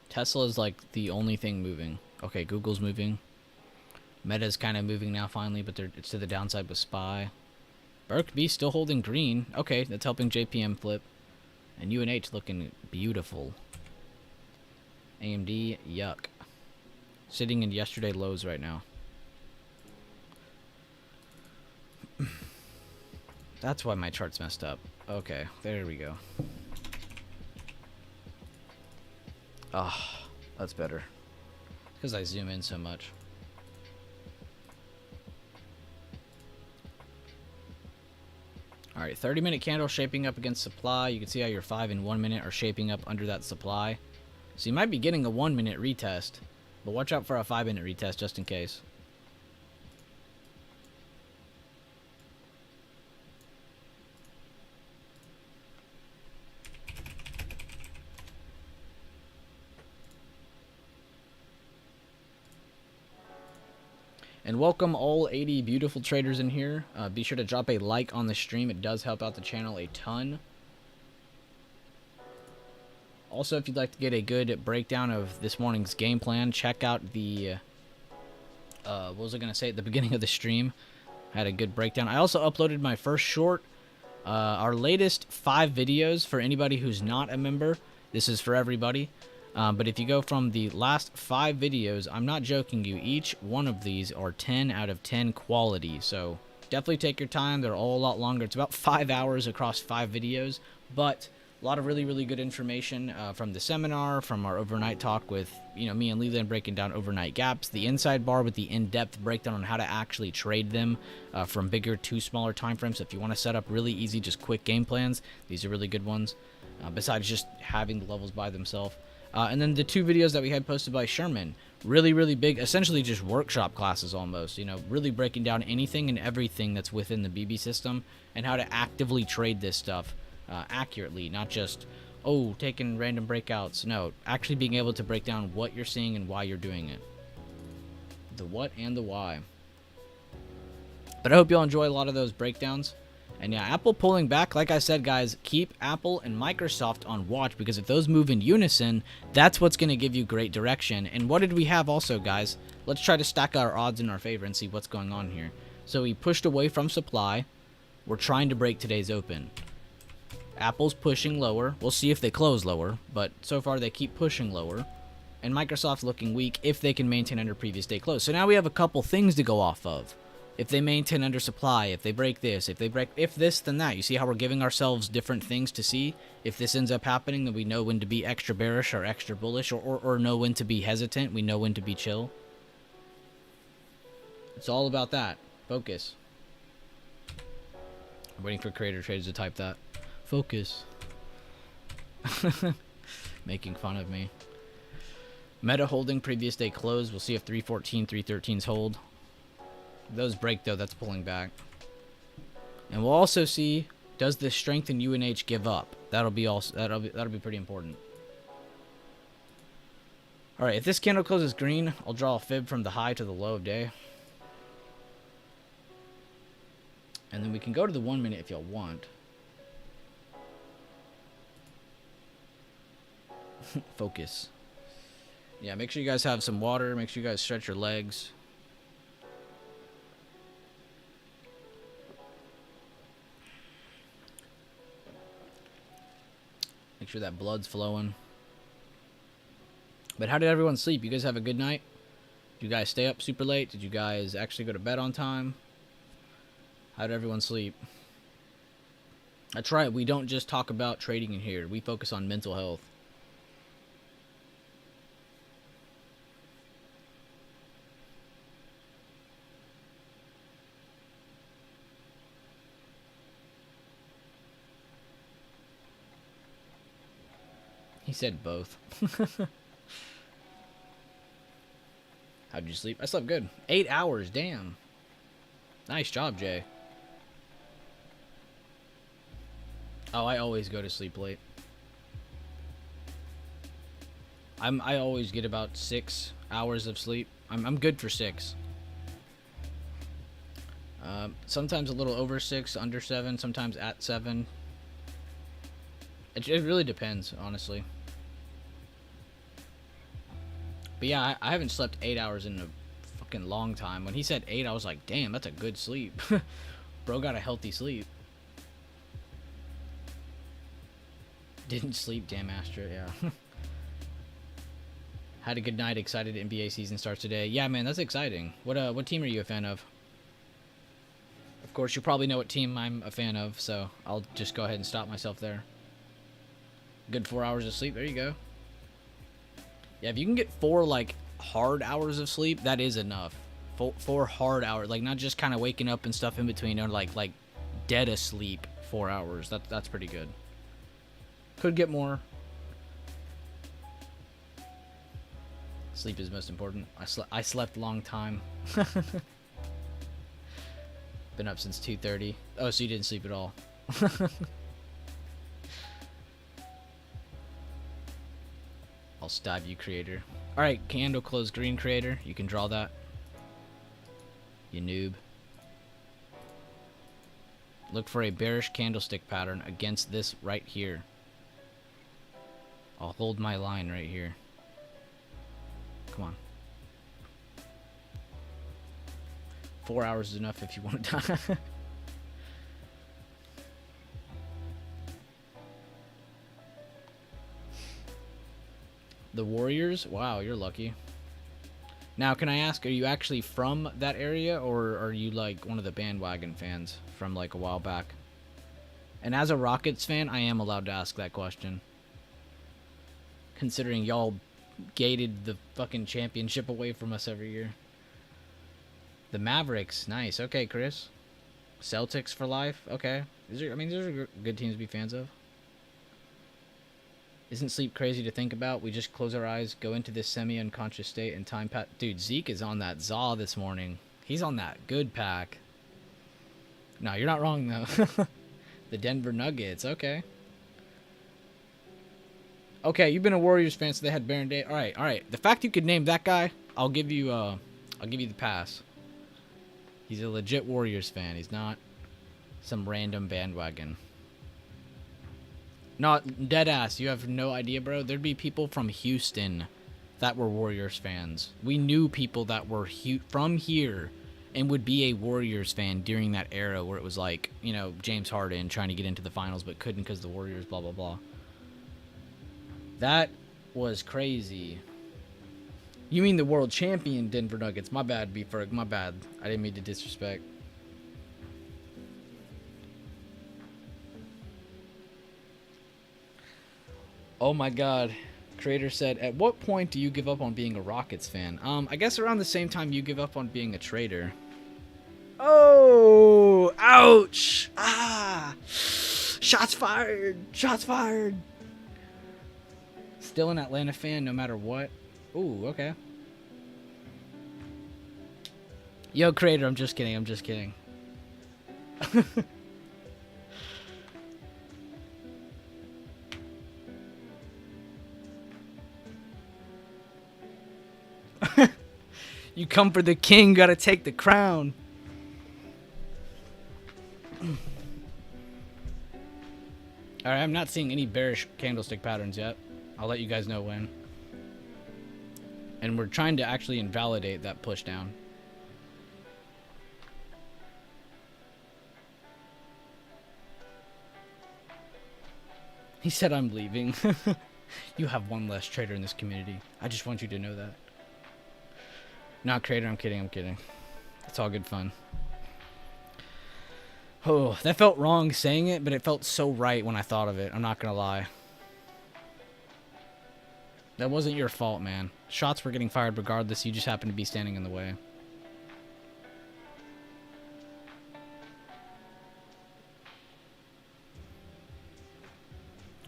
Tesla is like the only thing moving. Okay, Google's moving. Meta's kind of moving now finally, but it's to the downside with SPY. BRKB still holding green. Okay, that's helping JPM flip. And UNH looking beautiful. AMD, yuck. Sitting in yesterday lows right now. That's why my chart's messed up. Okay, there we go. Ah, that's better. Because I zoom in so much. Alright, 30-minute candle shaping up against supply. You can see how your 5 and 1 minute are shaping up under that supply. So you might be getting a 1 minute retest, but watch out for a 5 minute retest just in case. And welcome all 80 beautiful traders in here. Be sure to drop a like on the stream. It does help out the channel a ton. Also, if you'd like to get a good breakdown of this morning's game plan, check out the... what was I going to say at the beginning of the stream? I had a good breakdown. I also uploaded my first short. Our latest 5 videos for anybody who's not a member. This is for everybody. But if you go from the last 5 videos, I'm not joking you, each one of these are 10 out of 10 quality. So definitely take your time. They're all a lot longer. It's about 5 hours across 5 videos. But a lot of really, really good information from the seminar, from our overnight talk with, me and Leland breaking down overnight gaps, the inside bar with the in-depth breakdown on how to actually trade them from bigger to smaller time frames. So if you want to set up really easy, just quick game plans, these are really good ones, besides just having the levels by themselves. And then the 2 videos that we had posted by Sherman, really, really big, essentially just workshop classes almost, really breaking down anything and everything that's within the BB system and how to actively trade this stuff accurately, not just, taking random breakouts. No, actually being able to break down what you're seeing and why you're doing it. The what and the why. But I hope you'll enjoy a lot of those breakdowns. And yeah, Apple pulling back, like I said, guys, keep Apple and Microsoft on watch, because if those move in unison, that's what's going to give you great direction. And what did we have also, guys? Let's try to stack our odds in our favor and see what's going on here. So we pushed away from supply. We're trying to break today's open. Apple's pushing lower. We'll see if they close lower, but so far they keep pushing lower. And Microsoft's looking weak if they can maintain under previous day close. So now we have a couple things to go off of. If they maintain under supply, if they break this, if this, then that. You see how we're giving ourselves different things to see? If this ends up happening, then we know when to be extra bearish or extra bullish, or know when to be hesitant. We know when to be chill. It's all about that. Focus. I'm waiting for Creator Traders to type that. Focus. Making fun of me. Meta holding previous day close. We'll see if 314, 313s hold. Those break though, that's pulling back. And we'll also see, does the strength in UNH give up? That'll be pretty important. All right, if this candle closes green, I'll draw a fib from the high to the low of day. And then we can go to the 1 minute if y'all want. Focus. Yeah, make sure you guys have some water. Make sure you guys stretch your legs. Make sure that blood's flowing. But how did everyone sleep? You guys have a good night? Did you guys stay up super late? Did you guys actually go to bed on time? How did everyone sleep? That's right, we don't just talk about trading in here. We focus on mental health. He said both. How'd you sleep? I slept good. 8 hours, damn. Nice job, Jay. Oh, I always go to sleep late. I always get about 6 hours of sleep. I'm good for 6. Sometimes a little over 6, under 7, sometimes at 7. It really depends, honestly. But yeah, I haven't slept 8 hours in a fucking long time. When he said 8, I was like, damn, that's a good sleep. Bro got a healthy sleep. Didn't sleep, damn Astra, yeah. Had a good night, excited NBA season starts today. Yeah, man, that's exciting. What team are you a fan of? Of course, you probably know what team I'm a fan of, so I'll just go ahead and stop myself there. Good 4 hours of sleep, there you go. Yeah, if you can get 4, like, hard hours of sleep, that is enough. 4 hard hours, like not just kind of waking up and stuff in between, or like dead asleep 4 hours. That's pretty good. Could get more. Sleep is most important. I slept a long time. Been up since 2:30. Oh, so you didn't sleep at all. I'll stab you, creator. Alright, candle close green, creator. You can draw that. You noob. Look for a bearish candlestick pattern against this right here. I'll hold my line right here. Come on. 4 hours is enough if you want to die. The Warriors? Wow, you're lucky. Now, can I ask, are you actually from that area, or are you like one of the bandwagon fans from like a while back? And as a Rockets fan, I am allowed to ask that question. Considering y'all gated the fucking championship away from us every year. The Mavericks, nice. Okay, Chris. Celtics for life. Okay. These are good teams to be fans of. Isn't sleep crazy to think about? We just close our eyes, go into this semi-unconscious state, and time pat. Dude, Zeke is on that Zaw this morning. He's on that good pack. No, you're not wrong though. The Denver Nuggets. Okay. Okay, you've been a Warriors fan, so they had Baron Day. All right. The fact you could name that guy, I'll give you the pass. He's a legit Warriors fan. He's not some random bandwagon. Not dead ass. You have no idea, bro. There'd be people from Houston that were Warriors fans. We knew people that were from here and would be a Warriors fan during that era where it was like, you know, James Harden trying to get into the finals but couldn't because the Warriors, blah, blah, blah. That was crazy. You mean the world champion Denver Nuggets? My bad, B-Ferg. My bad. I didn't mean to disrespect. Oh my god. Creator said, at what point do you give up on being a Rockets fan? I guess around the same time you give up on being a trader. Oh! Ouch! Ah! Shots fired! Shots fired! Still an Atlanta fan no matter what? Ooh, okay. Yo, Creator, I'm just kidding. I'm just kidding. You come for the king, gotta take the crown. Alright, I'm not seeing any bearish candlestick patterns yet. I'll let you guys know when. And we're trying to actually invalidate that push down. He said I'm leaving. You have one less trader in this community. I just want you to know that. Not Creator, I'm kidding, I'm kidding. It's all good fun. Oh, that felt wrong saying it, but it felt so right when I thought of it. I'm not gonna lie. That wasn't your fault, man. Shots were getting fired regardless. You just happened to be standing in the way.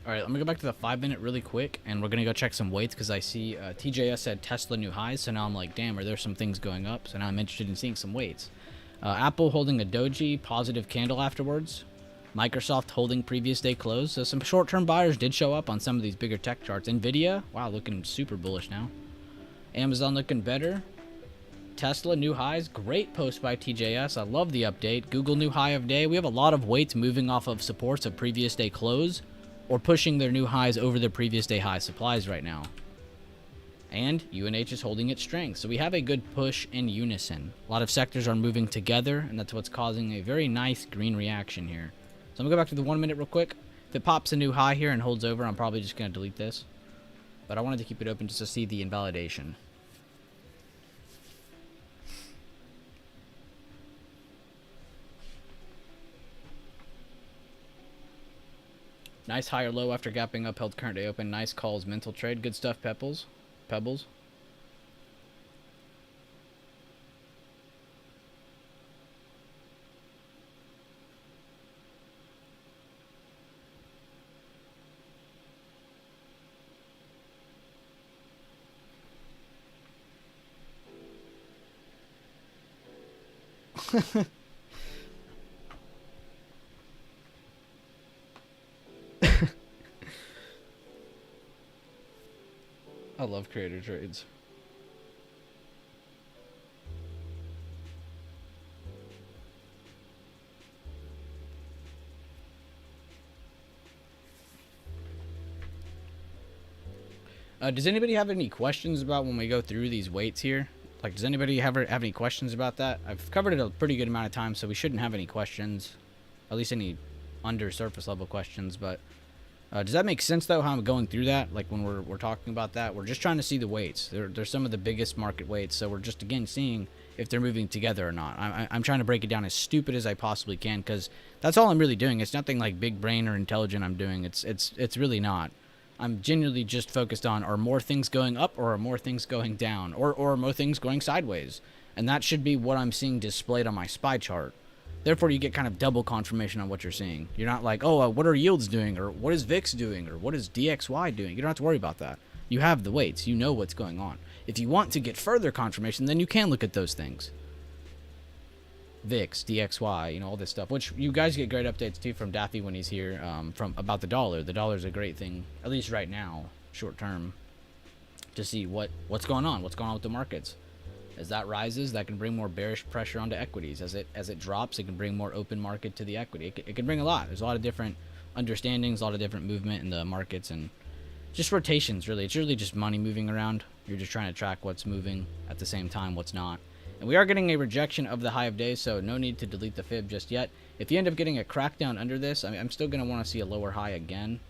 Alright, let me go back to the 5-minute really quick, and we're going to go check some weights, because I see TJS said Tesla new highs, so now I'm like, damn, are there some things going up? So now I'm interested in seeing some weights. Apple holding a doji, positive candle afterwards. Microsoft holding previous day close. So some short-term buyers did show up on some of these bigger tech charts. Nvidia, wow, looking super bullish now. Amazon looking better. Tesla new highs, great post by TJS. I love the update. Google new high of day. We have a lot of weights moving off of supports of previous day close, or pushing their new highs over their previous day high supplies right now. And UNH is holding its strength. So we have a good push in unison. A lot of sectors are moving together, and that's what's causing a very nice green reaction here. So I'm going to go back to the 1 minute real quick. If it pops a new high here and holds over, I'm probably just going to delete this. But I wanted to keep it open just to see the invalidation. Nice higher low after gapping up, held current day open. Nice calls, mental trade. Good stuff, Pebbles. I love creator trades. Does anybody have any questions about when we go through these weights here? Like, does anybody have any questions about that? I've covered it a pretty good amount of time, so we shouldn't have any questions. At least any under surface level questions, but does that make sense though, how I'm going through that? Like when we're talking about that, we're just trying to see the weights. They're some of the biggest market weights, so we're just again seeing if they're moving together or not. I'm trying to break it down as stupid as I possibly can, because that's all I'm really doing. It's nothing like big brain or intelligent I'm doing. It's really not. I'm genuinely just focused on, are more things going up or are more things going down, or are more things going sideways? And that should be what I'm seeing displayed on my SPY chart. Therefore, you get kind of double confirmation on what you're seeing. You're not like, oh, what are yields doing, or what is VIX doing, or what is DXY doing? You don't have to worry about that. You have the weights. You know what's going on. If you want to get further confirmation, then you can look at those things. VIX, DXY, you know, all this stuff, which you guys get great updates too from Daffy when he's here, from about the dollar. The dollar's a great thing, at least right now, short term, to see what's going on with the markets. As that rises, that can bring more bearish pressure onto equities. As it drops, it can bring more open market to the equity. It can bring a lot. There's a lot of different understandings, a lot of different movement in the markets, and just rotations, really. It's really just money moving around. You're just trying to track what's moving at the same time, what's not. And we are getting a rejection of the high of days, so no need to delete the fib just yet. If you end up getting a crackdown under this, I mean, I'm still going to want to see a lower high again.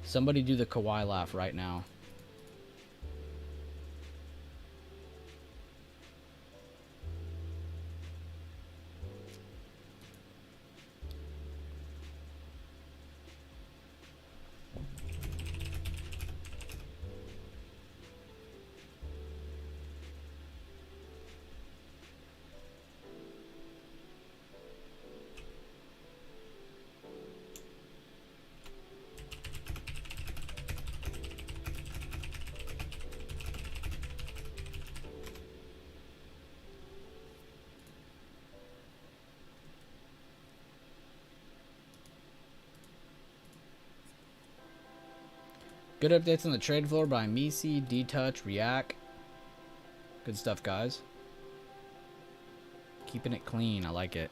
Somebody do the Kawhi laugh right now. Good updates on the trade floor by Misi, D-Touch, React. Good stuff, guys. Keeping it clean. I like it.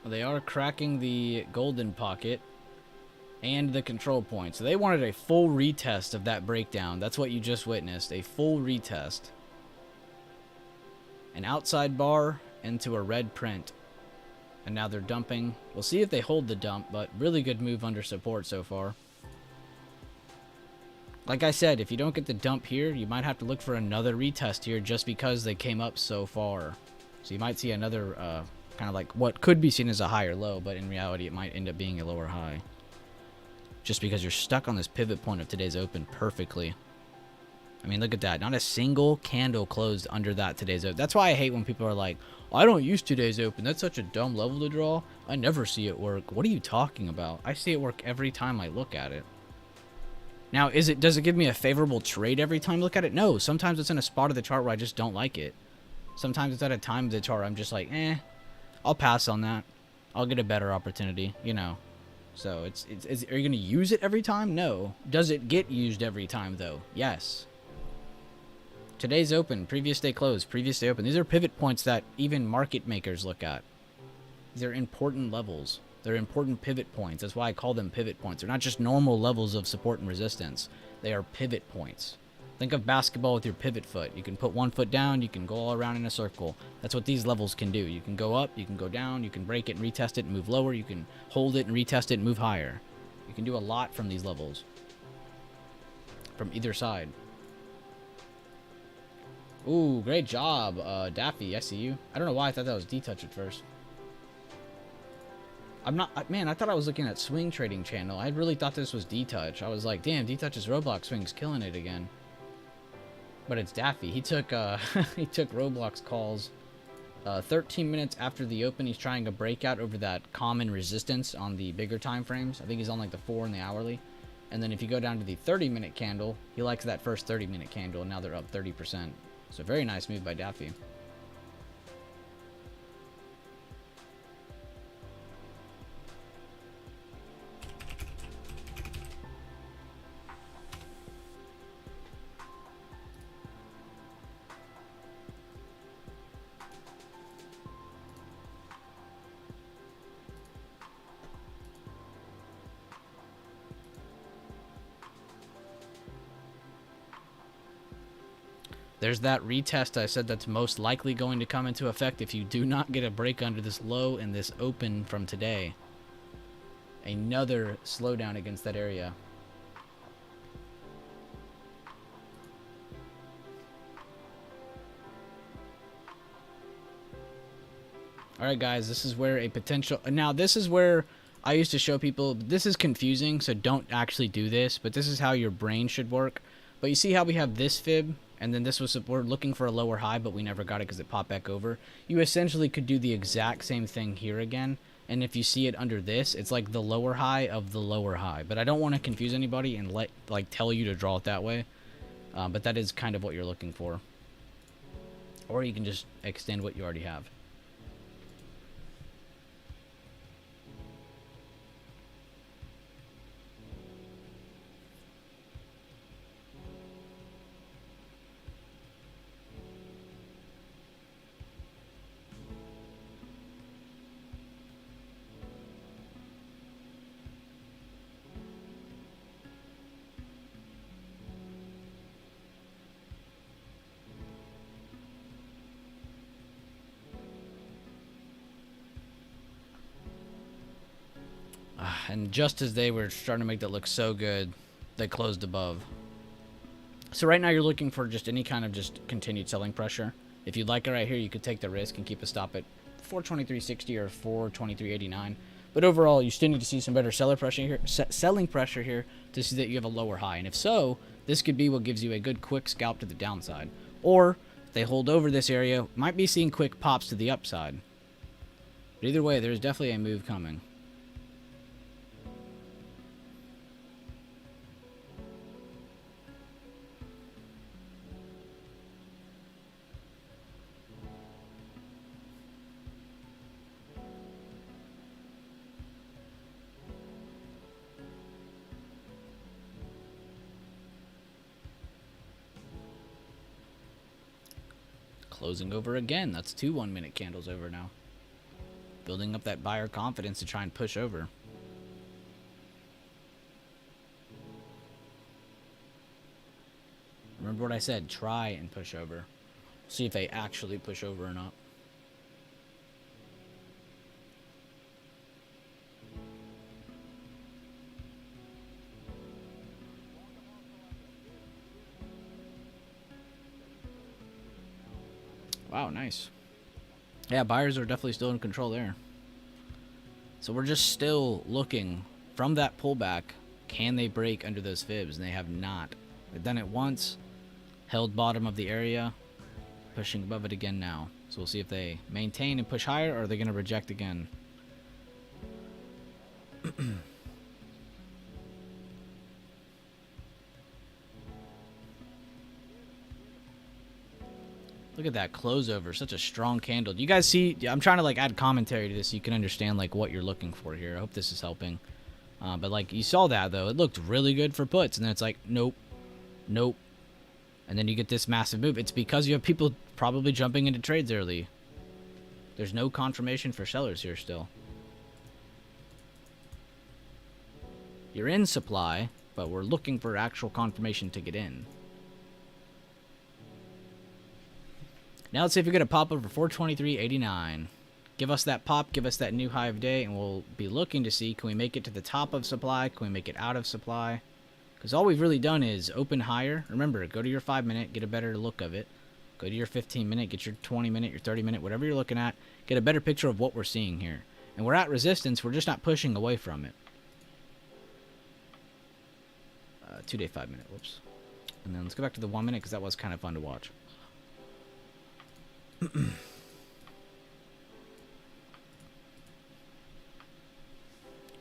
They are cracking the golden pocket and the control point. So they wanted a full retest of that breakdown. That's what you just witnessed. A full retest. An outside bar into a red print. And now they're dumping. We'll see if they hold the dump, but really good move under support so far. Like I said, if you don't get the dump here, you might have to look for another retest here just because they came up so far. So you might see another kind of like what could be seen as a higher low, but in reality it might end up being a lower high. Just because you're stuck on this pivot point of today's open perfectly. I mean, look at that. Not a single candle closed under that today's open. That's why I hate when people are like, oh, I don't use today's open. That's such a dumb level to draw. I never see it work. What are you talking about? I see it work every time I look at it. Now, does it give me a favorable trade every time I look at it? No. Sometimes it's in a spot of the chart where I just don't like it. Sometimes it's at a time of the chart I'm just like, I'll pass on that. I'll get a better opportunity, you know. So are you going to use it every time? No. Does it get used every time though? Yes. Today's open, previous day close, previous day open. These are pivot points that even market makers look at. They're important levels. They're important pivot points. That's why I call them pivot points. They're not just normal levels of support and resistance. They are pivot points. Think of basketball with your pivot foot. You can put one foot down, you can go all around in a circle. That's what these levels can do. You can go up, you can go down, you can break it and retest it and move lower, you can hold it and retest it and move higher. You can do a lot from these levels. From either side. Ooh, great job, Daffy. I see you. I don't know why I thought that was D-Touch at first. I'm not, man, I thought I was looking at Swing Trading Channel. I really thought this was D-Touch. I was like, damn, D-Touch's Roblox swing's killing it again. But it's Daffy. He took he took Roblox calls 13 minutes after the open. He's trying a breakout over that common resistance on the bigger time frames. I think he's on like the 4 and the hourly. And then if you go down to the 30-minute candle, he likes that first 30-minute candle, and now they're up 30%. So very nice move by Daffy. There's that retest I said that's most likely going to come into effect if you do not get a break under this low and this open from today. Another slowdown against that area. Alright guys, this is where a potential... Now this is where I used to show people... This is confusing, so don't actually do this, but this is how your brain should work. But you see how we have this fib, and then this was... We're looking for a lower high, but we never got it because it popped back over. You essentially could do the exact same thing here again, and if you see it under this, it's like the lower high of the lower high. But I don't want to confuse anybody and tell you to draw it that way. But that is kind of what you're looking for. Or you can just extend what you already have. And just as they were starting to make that look so good, they closed above. So right now you're looking for just any kind of just continued selling pressure. If you'd like it right here, you could take the risk and keep a stop at 423.60 or 423.89. But overall, you still need to see some better selling pressure here to see that you have a lower high. And if so, this could be what gives you a good quick scalp to the downside. Or if they hold over this area, might be seeing quick pops to the upside. But either way, there's definitely a move coming. Closing over again. That's 2 1-minute candles over now. Building up that buyer confidence to try and push over. Remember what I said, try and push over. See if they actually push over or not. Wow, nice. Yeah, buyers are definitely still in control there. So we're just still looking from that pullback. Can they break under those fibs? And they have not. They've done it once. Held bottom of the area. Pushing above it again now. So we'll see if they maintain and push higher, or are they going to reject again? Look at that close over. Such a strong candle. Do you guys see? I'm trying to add commentary to this so you can understand what you're looking for here. I hope this is helping. But you saw that though. It looked really good for puts, and then it's like nope, nope, and then you get this massive move. It's because you have people probably jumping into trades early. There's no confirmation for sellers here still. You're in supply, but we're looking for actual confirmation to get in. Now let's see if we get a pop over 423.89. Give us that pop, give us that new high of day, and we'll be looking to see, can we make it to the top of supply? Can we make it out of supply? Because all we've really done is open higher. Remember, go to your 5-minute, get a better look of it. Go to your 15-minute, get your 20-minute, your 30-minute, whatever you're looking at. Get a better picture of what we're seeing here. And we're at resistance, we're just not pushing away from it. 2-day 5-minute, whoops. And then let's go back to the 1 minute because that was kind of fun to watch.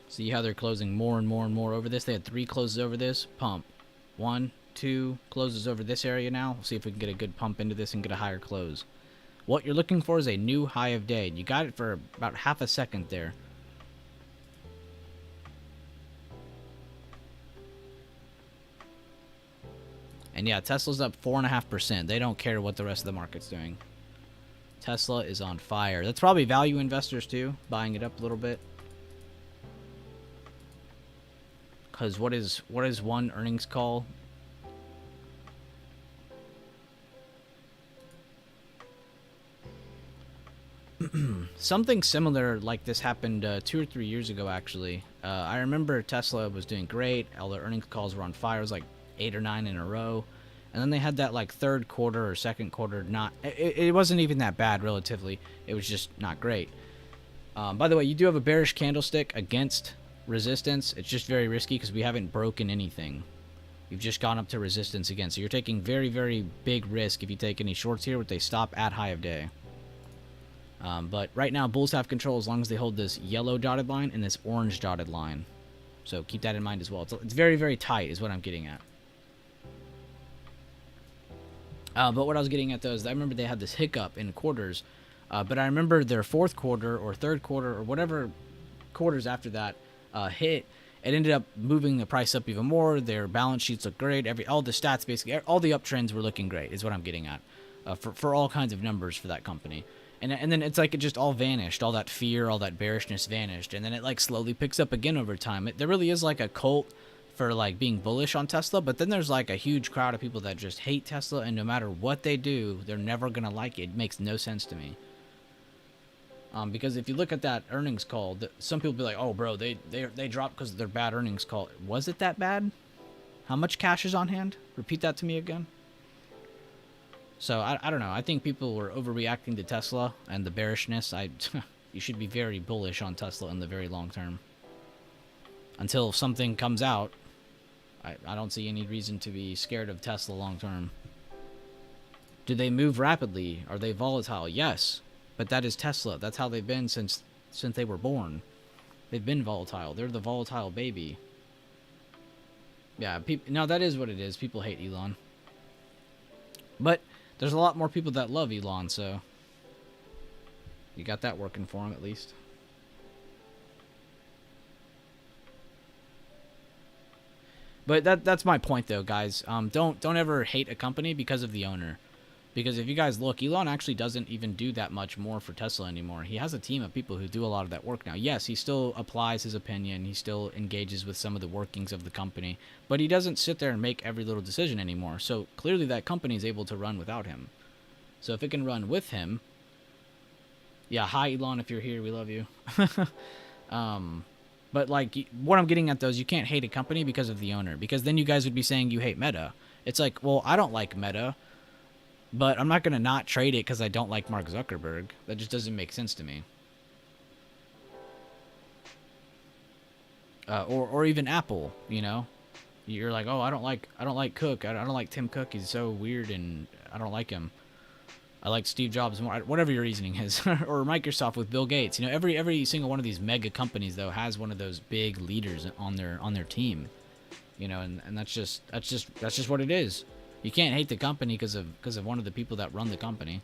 See how they're closing more and more and more over this? They had 3 closes over this. Pump. 1, 2 closes over this area now. We'll see if we can get a good pump into this and get a higher close. What you're looking for is a new high of day. You got it for about half a second there. And yeah, Tesla's up 4.5%. They don't care what the rest of the market's doing. Tesla is on fire. That's probably value investors too, buying it up a little bit. Because what is one earnings call? Something similar like this happened 2 or 3 years ago, actually. I remember Tesla was doing great. All the earnings calls were on fire. It was like 8 or 9 in a row. And then they had that like third quarter or second quarter. It wasn't even that bad relatively. It was just not great. By the way, you do have a bearish candlestick against resistance. It's just very risky because we haven't broken anything. You've just gone up to resistance again. So you're taking very, very big risk if you take any shorts here, which they stop at high of day. But right now, bulls have control as long as they hold this yellow dotted line and this orange dotted line. So keep that in mind as well. It's very, very tight is what I'm getting at. But what I was getting at, though, is I remember they had this hiccup in quarters. But I remember their fourth quarter or third quarter or whatever quarters after that hit. It ended up moving the price up even more. Their balance sheets look great. All the stats, basically, all the uptrends were looking great is what I'm getting at. For all kinds of numbers for that company. And then it's like it just all vanished. All that fear, all that bearishness vanished. And then it like slowly picks up again over time. There really is like a cult for like being bullish on Tesla. But then there's like a huge crowd of people that just hate Tesla. And no matter what they do, they're never going to like it. It makes no sense to me. Because if you look at that earnings call, some people be like, oh, bro, they dropped because of their bad earnings call. Was it that bad? How much cash is on hand? Repeat that to me again. So, I don't know. I think people were overreacting to Tesla and the bearishness. You should be very bullish on Tesla in the very long term. Until something comes out, I don't see any reason to be scared of Tesla long term. Do they move rapidly? Are they volatile? Yes. But that is Tesla. That's how they've been since they were born. They've been volatile. They're the volatile baby. Yeah, no, that is what it is. People hate Elon. But there's a lot more people that love Elon, so you got that working for him at least. But that's my point, though, guys. Don't ever hate a company because of the owner. Because if you guys look, Elon actually doesn't even do that much more for Tesla anymore. He has a team of people who do a lot of that work now. Yes, he still applies his opinion. He still engages with some of the workings of the company. But he doesn't sit there and make every little decision anymore. So clearly that company is able to run without him. So if it can run with him... Yeah, hi, Elon, if you're here. We love you. But, like, what I'm getting at, though, is you can't hate a company because of the owner. Because then you guys would be saying you hate Meta. It's like, well, I don't like Meta. But I'm not going to not trade it because I don't like Mark Zuckerberg. That just doesn't make sense to me. Or even Apple, you know? You're like, oh, I don't like Cook. I don't like Tim Cook. He's so weird and I don't like him. I like Steve Jobs more. Whatever your reasoning is. Or Microsoft with Bill Gates. You know, every single one of these mega companies, though, has one of those big leaders on their team. You know, and that's just what it is. You can't hate the company because of one of the people that run the company.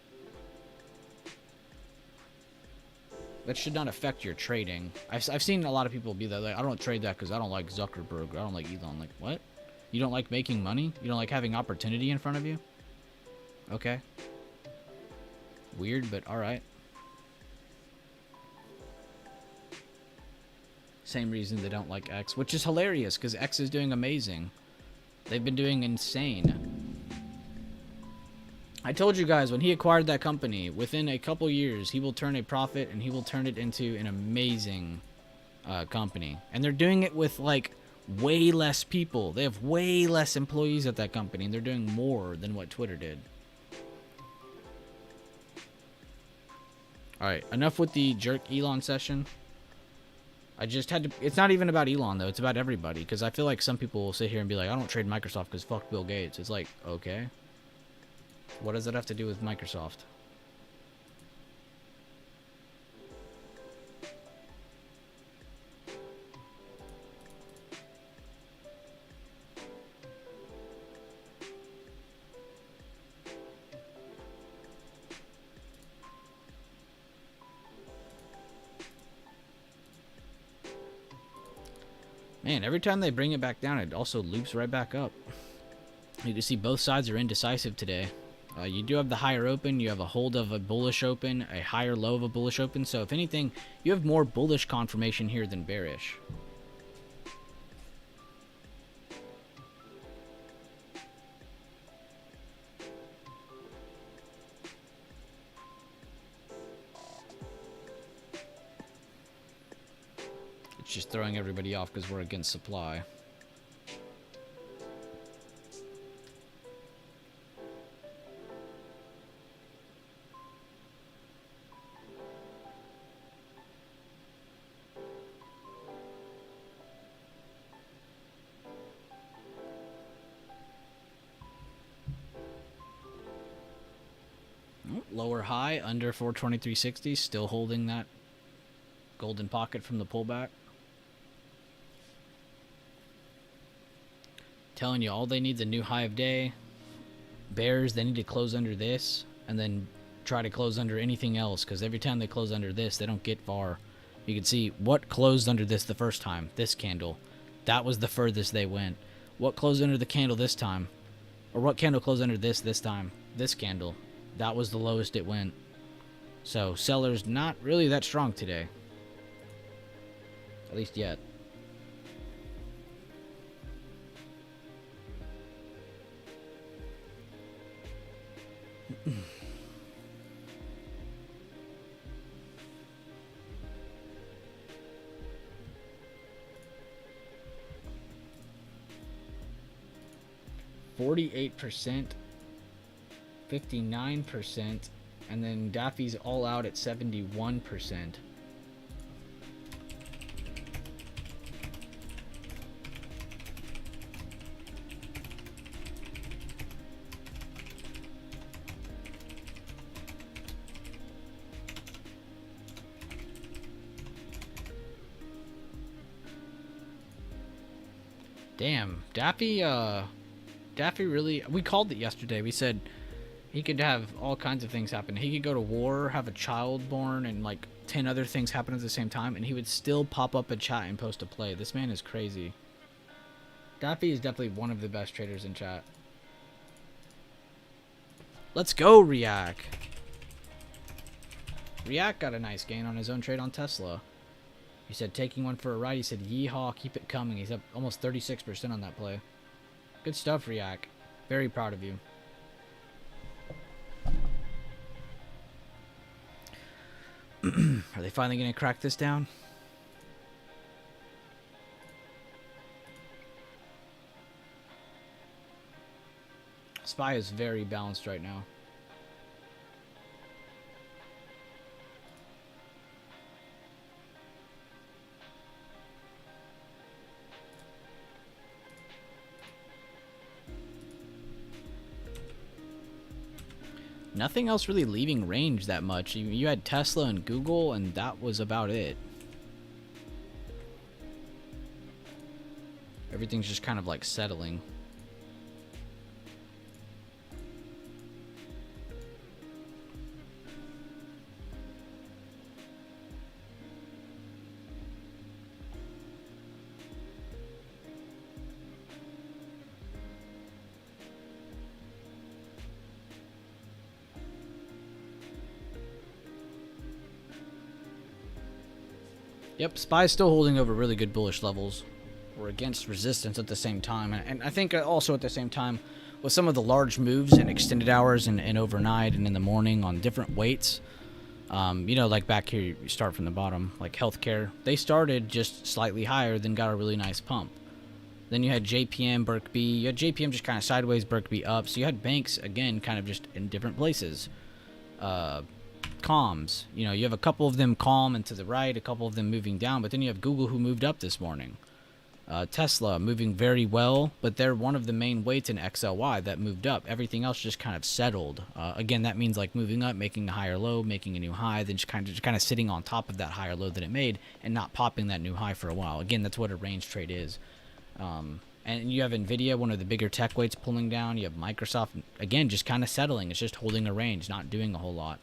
That should not affect your trading. I've seen a lot of people be like, I don't trade that because I don't like Zuckerberg. I don't like Elon. Like, what? You don't like making money? You don't like having opportunity in front of you? Okay. Weird, but alright. Same reason they don't like X, which is hilarious because X is doing amazing. They've been doing insane. I told you guys, when he acquired that company, within a couple years, he will turn a profit and he will turn it into an amazing company. And they're doing it with, like, way less people. They have way less employees at that company, and they're doing more than what Twitter did. Alright, enough with the jerk Elon session. I just had to. It's not even about Elon though. It's about everybody. Because I feel like some people will sit here and be like, I don't trade Microsoft because fuck Bill Gates. It's like, okay. What does that have to do with Microsoft? Man, every time they bring it back down, it also loops right back up. You can see both sides are indecisive today. You do have the higher open, you have a hold of a bullish open, a higher low of a bullish open. So if anything, you have more bullish confirmation here than bearish. It's just throwing everybody off because we're against supply. Lower high, under 423.60, still holding that golden pocket from the pullback. Telling you, all they need is a new high of day. Bears, they need to close under this and then try to close under anything else, because every time they close under this, they don't get far. You can see what closed under this the first time. This candle. That was the furthest they went. What closed under the candle this time? Or what candle closed under this time? This candle. That was the lowest it went. So, sellers not really that strong today. At least yet. %, 59%, and then Daffy's all out at 71%. Damn, Daffy really, we called it yesterday. We said he could have all kinds of things happen. He could go to war, have a child born, and like 10 other things happen at the same time, and he would still pop up a chat and post a play. This man is crazy. Daffy is definitely one of the best traders in chat. Let's go, Riak. Riak got a nice gain on his own trade on Tesla. He said taking one for a ride. He said, yeehaw, keep it coming. He's up almost 36% on that play. Good stuff, Riak. Very proud of you. Are they finally going to crack this down? SPY is very balanced right now. Nothing else really leaving range that much. You had Tesla and Google, and that was about it. Everything's just kind of like settling. Yep, SPY's still holding over really good bullish levels. We're against resistance at the same time. And I think also at the same time, with some of the large moves in extended hours and overnight and in the morning on different weights, you know, like back here, you start from the bottom, like healthcare. They started just slightly higher, then got a really nice pump. Then you had JPM, Berkby. You had JPM just kind of sideways, Berkby up. So you had banks, again, kind of just in different places. calms. You know, you have a couple of them calm and to the right, a couple of them moving down, but then you have Google who moved up this morning. Tesla moving very well, but they're one of the main weights in XLY that moved up. Everything else just kind of settled. Again, that means like moving up, making a higher low, making a new high, then just kind of sitting on top of that higher low that it made and not popping that new high for a while. Again, that's what a range trade is. And you have Nvidia, one of the bigger tech weights, pulling down. You have Microsoft, again, just kind of settling. It's just holding a range, not doing a whole lot.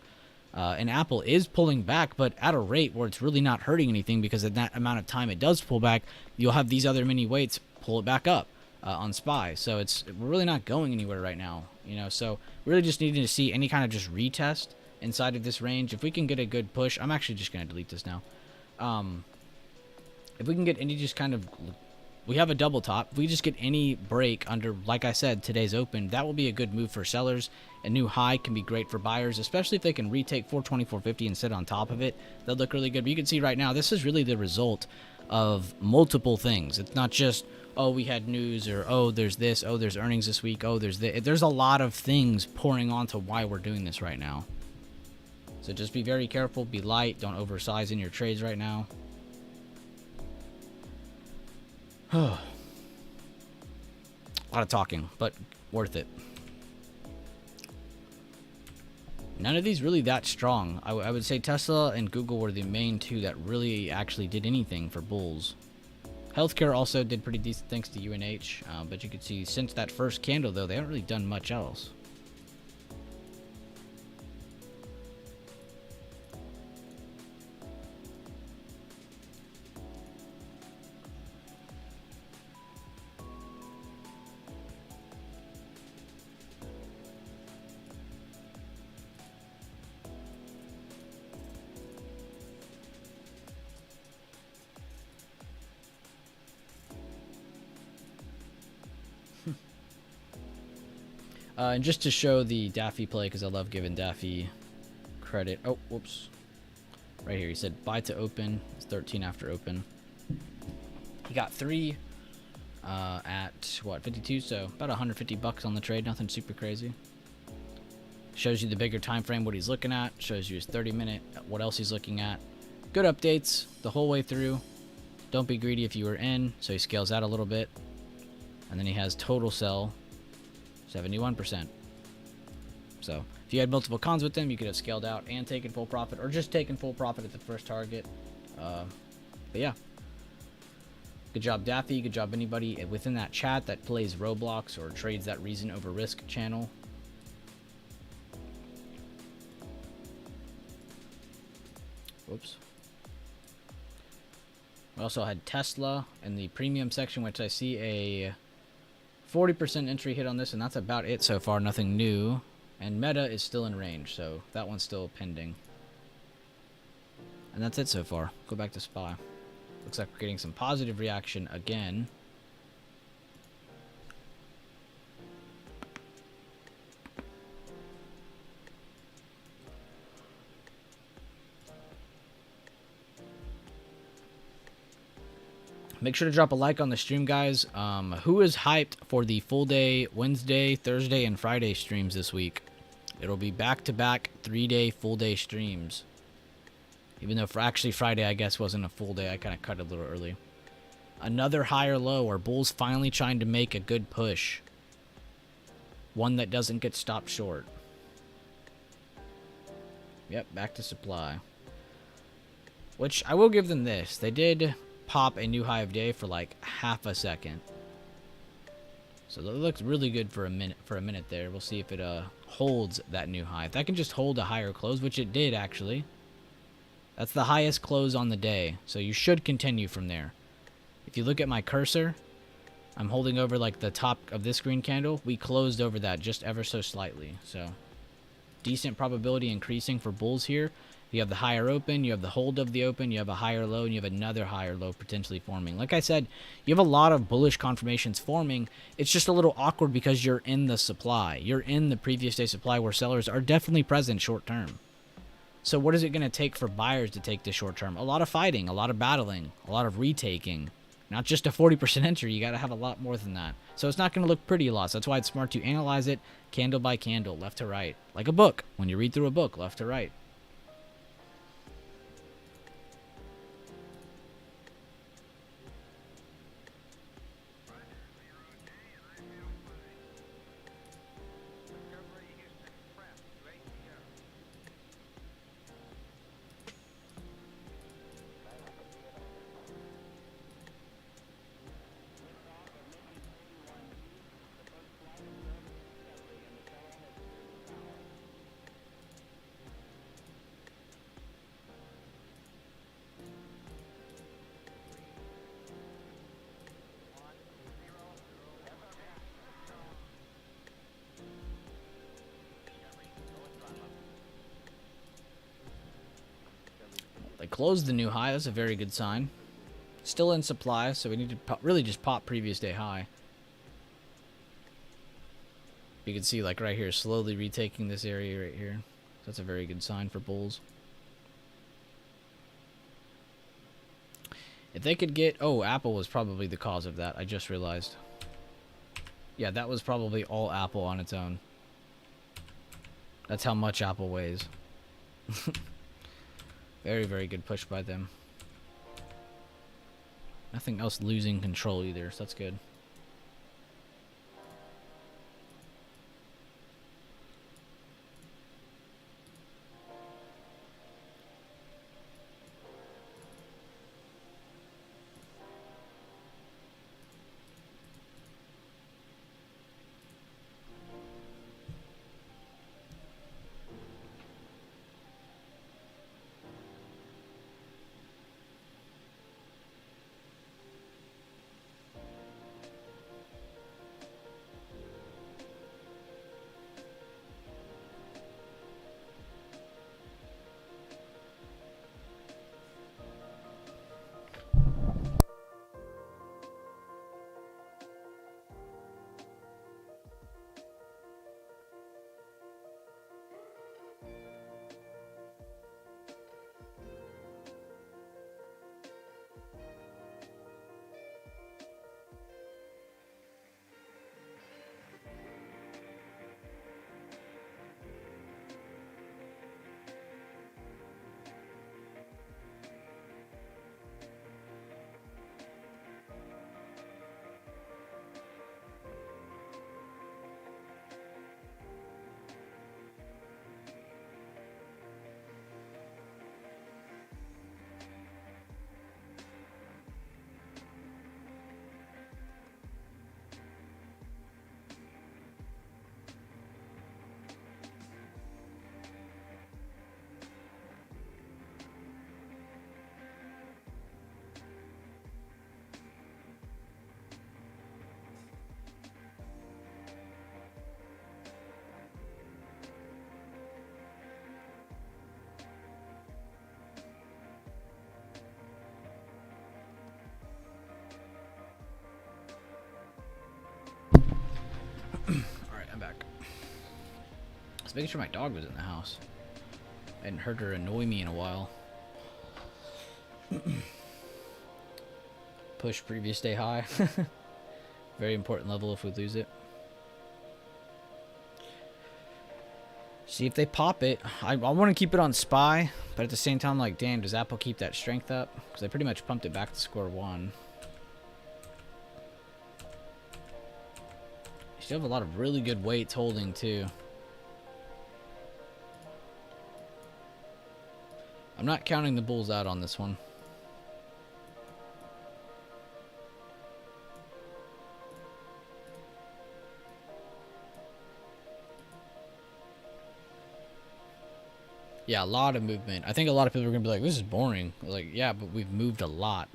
And Apple is pulling back, but at a rate where it's really not hurting anything, because in that amount of time it does pull back, you'll have these other mini weights pull it back up on SPY. So we're really not going anywhere right now, you know. So really just needing to see any kind of just retest inside of this range. If we can get a good push, I'm actually just going to delete this now. If we can get any just kind of, we have a double top. If we just get any break under, like I said, today's open, that will be a good move for sellers. A new high can be great for buyers, especially if they can retake 420, 450 and sit on top of it. They'll look really good. But you can see right now, this is really the result of multiple things. It's not just, oh, we had news, or oh, there's this, oh, there's earnings this week, oh, there's this. There's a lot of things pouring onto why we're doing this right now. So just be very careful, be light, don't oversize in your trades right now. A lot of talking, but worth it. None of these really that strong. I would say Tesla and Google were the main two that really actually did anything for bulls. Healthcare also did pretty decent thanks to UNH, but you can see since that first candle, though, they haven't really done much else. And just to show the Daffy play, because I love giving Daffy credit. Oh, whoops. Right here, he said buy to open. It's 13 after open. He got 3 at, what, 52? So about 150 bucks on the trade. Nothing super crazy. Shows you the bigger time frame, what he's looking at. Shows you his 30-minute, what else he's looking at. Good updates the whole way through. Don't be greedy if you were in. So he scales out a little bit. And then he has total sell 71%. So if you had multiple cons with them, you could have scaled out and taken full profit, or just taken full profit at the first target. But yeah, good job Daffy, good job anybody within that chat that plays Roblox or trades that reason over risk channel. Whoops. We also had Tesla in the premium section, which I see a 40% entry hit on this, and that's about it so far. Nothing new. And Meta is still in range, so that one's still pending. And that's it so far. Go back to SPY. Looks like we're getting some positive reaction again. Make sure to drop a like on the stream, guys. Who is hyped for the full day Wednesday, Thursday, and Friday streams this week? It'll be back-to-back 3-day full day streams. Even though actually Friday, I guess, wasn't a full day. I kind of cut it a little early. Another higher low. Are bulls finally trying to make a good push? One that doesn't get stopped short. Yep, back to supply. Which, I will give them this. They did pop a new high of day for like half a second. So that looks really good for a minute there. We'll see if it holds that new high. If that can just hold a higher close, which it did actually. That's the highest close on the day. So you should continue from there. If you look at my cursor, I'm holding over like the top of this green candle. We closed over that just ever so slightly. So decent probability increasing for bulls here. You have the higher open, you have the hold of the open, you have a higher low, and you have another higher low potentially forming. Like I said, you have a lot of bullish confirmations forming. It's just a little awkward because you're in the supply. You're in the previous day supply where sellers are definitely present short term. So what is it going to take for buyers to take this short term? A lot of fighting, a lot of battling, a lot of retaking. Not just a 40% entry, you got to have a lot more than that. So it's not going to look pretty a lot. So that's why it's smart to analyze it candle by candle, left to right. Like a book. When you read through a book, left to right. closed the new high. That's a very good sign. Still in supply, so we need to really just pop previous day high. You can see, like, right here, slowly retaking this area right here. That's a very good sign for bulls. If they could get... Oh, Apple was probably the cause of that. I just realized. Yeah, that was probably all Apple on its own. That's how much Apple weighs. Very, very good push by them. Nothing else losing control either, so that's good. Alright, I'm back. I was making sure my dog was in the house. I hadn't heard her annoy me in a while. Push previous day high. Very important level if we lose it. See if they pop it. I want to keep it on SPY, but at the same time, like, damn, does Apple keep that strength up? Because they pretty much pumped it back to square one. Still have a lot of really good weights holding too. I'm not counting the bulls out on this one. Yeah, a lot of movement. I think a lot of people are gonna be like, this is boring. Like, yeah, but we've moved a lot.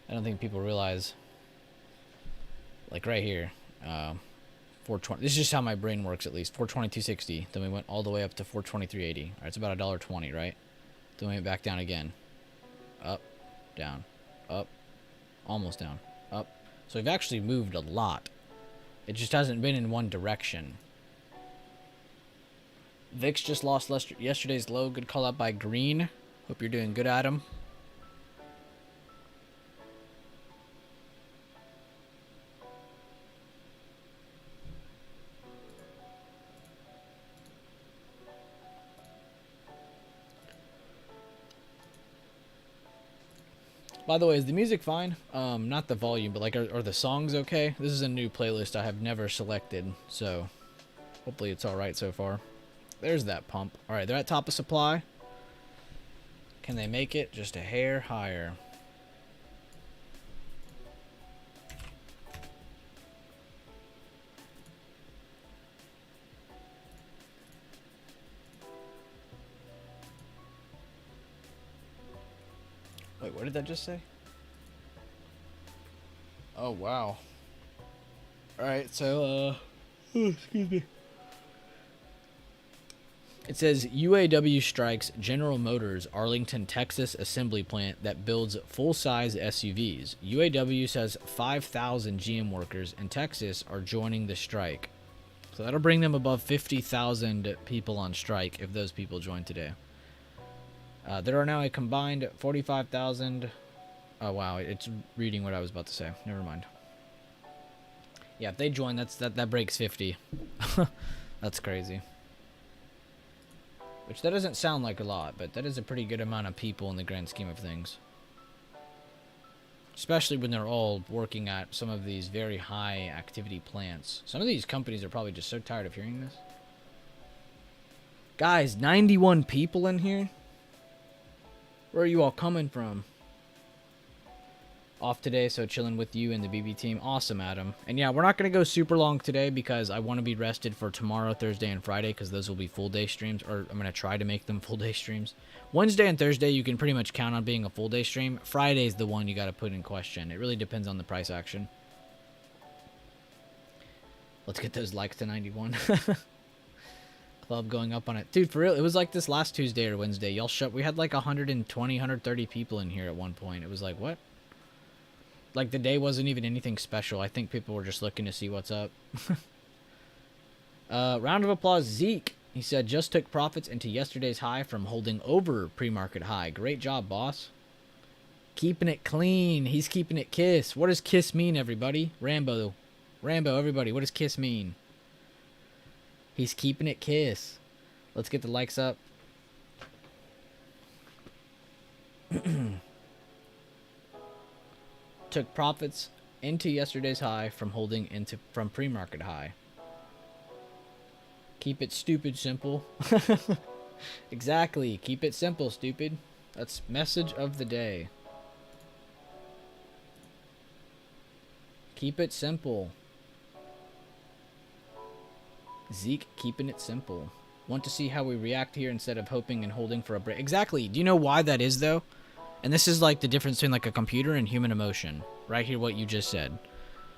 I don't think people realize, like right here, 420. This is just how my brain works, at least. 422.60. Then we went all the way up to 423.80. All right, it's about $1.20, right? Then we went back down again. Up, down, up, almost down, up. So we've actually moved a lot. It just hasn't been in one direction. VIX just lost yesterday's low. Good call out by Green. Hope you're doing good, Adam. By the way, is the music fine? Not the volume, but like, are the songs okay? This is a new playlist I have never selected, so hopefully it's alright so far. There's that pump. Alright, they're at top of supply. Can they make it just a hair higher? Wait, what did that just say? Oh, wow. Alright, so, excuse me. It says UAW strikes General Motors Arlington, Texas assembly plant that builds full-size SUVs. UAW says 5,000 GM workers in Texas are joining the strike. So that'll bring them above 50,000 people on strike if those people join today. There are now a combined 45,000. Oh wow, it's reading what I was about to say. Never mind. Yeah, if they join, that breaks 50. That's crazy. Which that doesn't sound like a lot, but that is a pretty good amount of people in the grand scheme of things. Especially when they're all working at some of these very high activity plants. Some of these companies are probably just so tired of hearing this. Guys, 91 people in here? Where are you all coming from? Off today, so chilling with you and the BB team. Awesome, Adam. And yeah, we're not going to go super long today because I want to be rested for tomorrow, Thursday, and Friday because those will be full day streams, or I'm going to try to make them full day streams. Wednesday and Thursday, you can pretty much count on being a full day stream. Friday's the one you got to put in question. It really depends on the price action. Let's get those likes to 91. Club going up on it. Dude, for real, it was like this last Tuesday or Wednesday. Y'all we had like 120, 130 people in here at one point. It was like, what? Like, the day wasn't even anything special. I think people were just looking to see what's up. Round of applause, Zeke. He said, just took profits into yesterday's high from holding over pre-market high. Great job, boss. Keeping it clean. He's keeping it KISS. What does KISS mean, everybody? Rambo, everybody. What does KISS mean? He's keeping it KISS. Let's get the likes up. Took profits into yesterday's high from holding from pre-market high. Keep it stupid simple. Exactly. Keep it simple, stupid. That's message of the day. Keep it simple. Zeke keeping it simple. Want to see how we react here instead of hoping and holding for a break. Exactly. Do you know why that is, though? And this is like the difference between like a computer and human emotion. Right here, what you just said.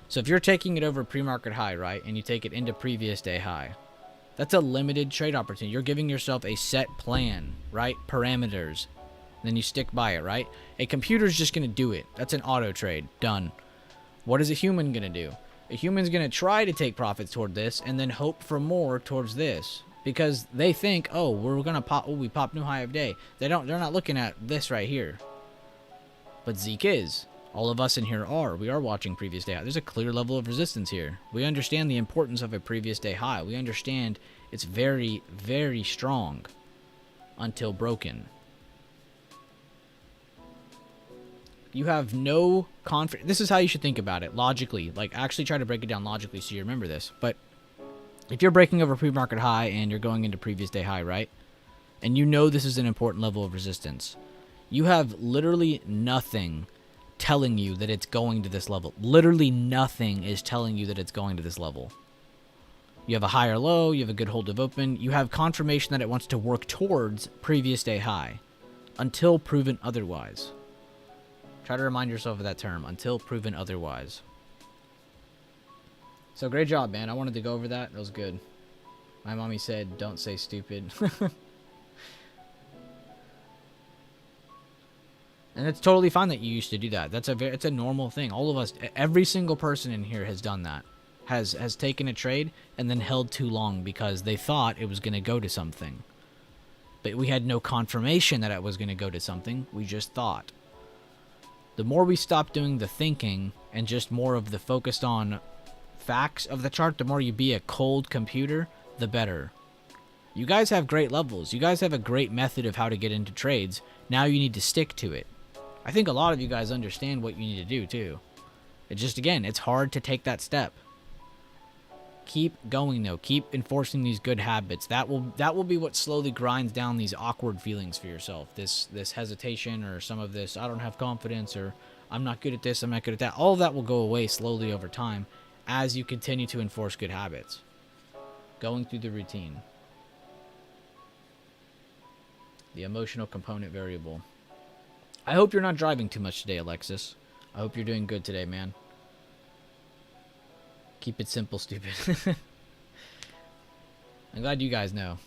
So if you're taking it over pre-market high, right, and you take it into previous day high, that's a limited trade opportunity. You're giving yourself a set plan, right? Parameters. Then you stick by it, right? A computer's just going to do it. That's an auto trade. Done. What is a human going to do? A human's going to try to take profits toward this and then hope for more towards this. Because they think, oh, we're going to pop, oh, we popped new high of day. They're not looking at this right here. But Zeke is. All of us in here are. We are watching previous day high. There's a clear level of resistance here. We understand the importance of a previous day high. We understand it's very, very strong until broken. You have no confidence. This is how you should think about it logically. Like, actually try to break it down logically so you remember this. But if you're breaking over pre-market high and you're going into previous day high, right? And you know this is an important level of resistance. You have literally nothing telling you that it's going to this level. Literally nothing is telling you that it's going to this level. You have a higher low, you have a good hold of open, you have confirmation that it wants to work towards previous day high until proven otherwise. Try to remind yourself of that term, until proven otherwise. So great job, man. I wanted to go over that. That was good. My mommy said, don't say stupid. And it's totally fine that you used to do that. It's a normal thing. All of us, every single person in here has done that. Has taken a trade and then held too long because they thought it was going to go to something. But we had no confirmation that it was going to go to something. We just thought. The more we stop doing the thinking and just more of the focused on facts of the chart, the more you be a cold computer, the better. You guys have great levels. You guys have a great method of how to get into trades. Now you need to stick to it. I think a lot of you guys understand what you need to do too. It's just, again, it's hard to take that step. Keep going though. Keep enforcing these good habits. That will be what slowly grinds down these awkward feelings for yourself. This hesitation or some of this, I don't have confidence, or I'm not good at this, I'm not good at that. All of that will go away slowly over time as you continue to enforce good habits. Going through the routine. The emotional component variable. I hope you're not driving too much today, Alexis. I hope you're doing good today, man. Keep it simple, stupid. I'm glad you guys know.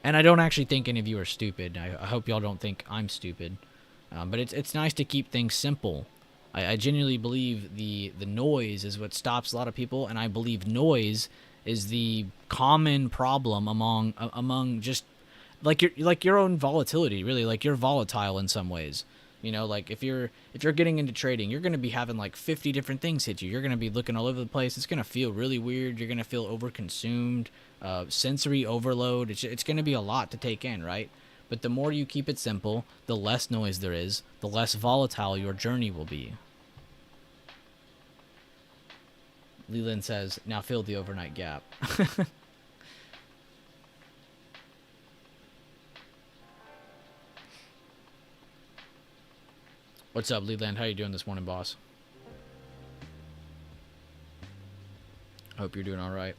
And I don't actually think any of you are stupid. I hope y'all don't think I'm stupid. But it's nice to keep things simple. I genuinely believe the noise is what stops a lot of people, and I believe noise is the common problem among just like your own volatility, really. Like, you're volatile in some ways. You know, like if you're getting into trading, you're going to be having like 50 different things hit you. You're going to be looking all over the place. It's going to feel really weird. You're going to feel overconsumed, sensory overload. It's going to be a lot to take in, right? But the more you keep it simple, the less noise there is, the less volatile your journey will be. Leland says, now fill the overnight gap. What's up, Leland? How you doing this morning, boss? Hope you're doing all right.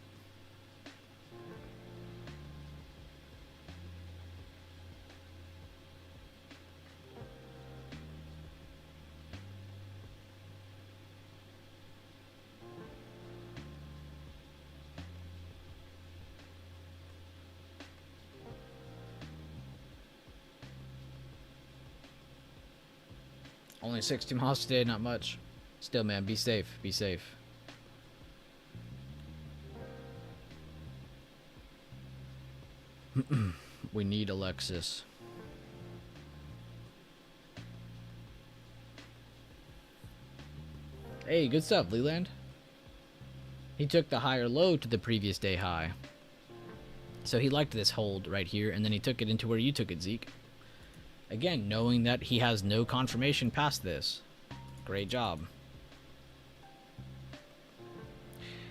Only 60 miles today, not much. Still, man, be safe. Be safe. We need Alexis. Hey, good stuff, Leland. He took the higher low to the previous day high. So he liked this hold right here, and then he took it into where you took it, Zeke. Again, knowing that he has no confirmation past this. Great job.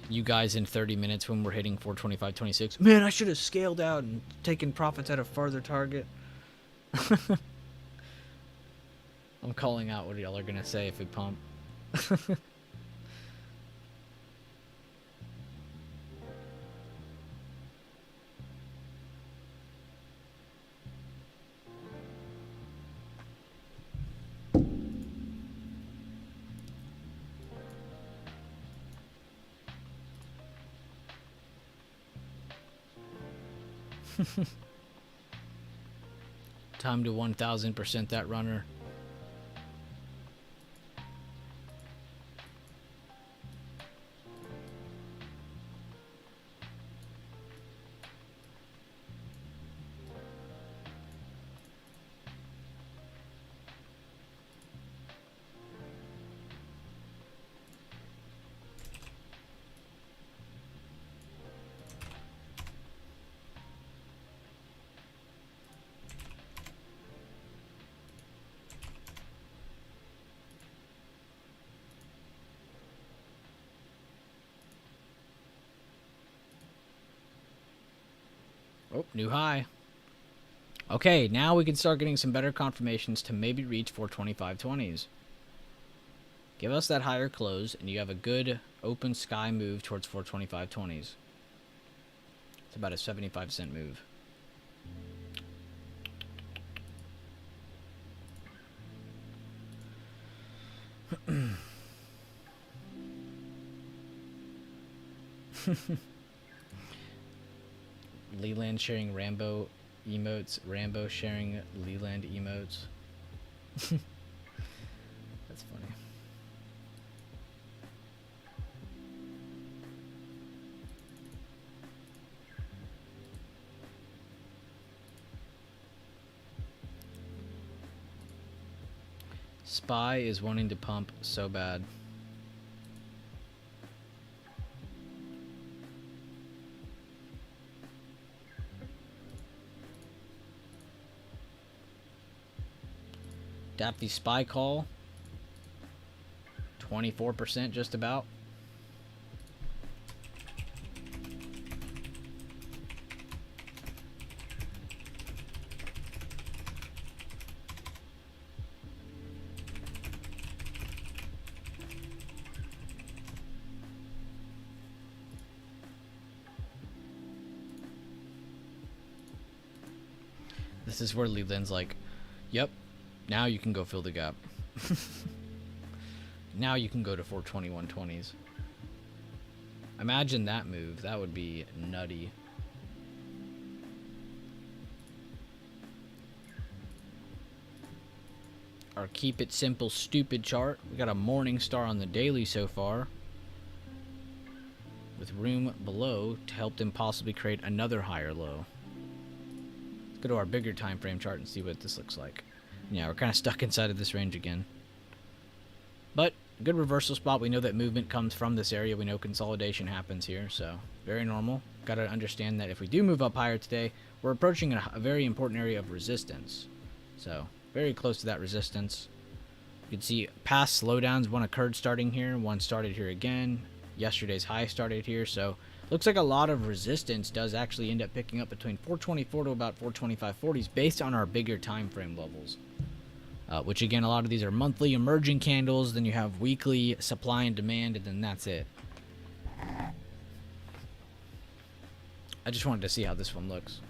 You guys in 30 minutes when we're hitting 425.26. Man, I should have scaled out and taken profits at a farther target. I'm calling out what y'all are going to say if we pump. Time to 1000% that runner. Oh, new high. Okay, now we can start getting some better confirmations to maybe reach 425.20s. Give us that higher close, and you have a good open sky move towards 425.20s. It's about a 75-cent move. Leland sharing Rambo emotes. Rambo sharing Leland emotes. That's funny. Spy is wanting to pump so bad. Daffy Spy call. 24% just about. This is where Leland's like, yep, now you can go fill the gap. Now you can go to 421.20s. Imagine that move. That would be nutty. our keep it simple stupid chart. We got a morning star on the daily so far, with room below to help them possibly create another higher low. Let's go to our bigger time frame chart and see what this looks like. Yeah, we're kind of stuck inside of this range again. But good reversal spot. We know that movement comes from this area. We know consolidation happens here, so very normal. Got to understand that if we do move up higher today, we're approaching a very important area of resistance. So very close to that resistance. You can see past slowdowns. One occurred starting here. One started here again. Yesterday's high started here. So looks like a lot of resistance does actually end up picking up between 424 to about 425.40s based on our bigger time frame levels. Which again, a lot of these are monthly emerging candles. Then you have weekly supply and demand, and then that's it. I just wanted to see how this one looks.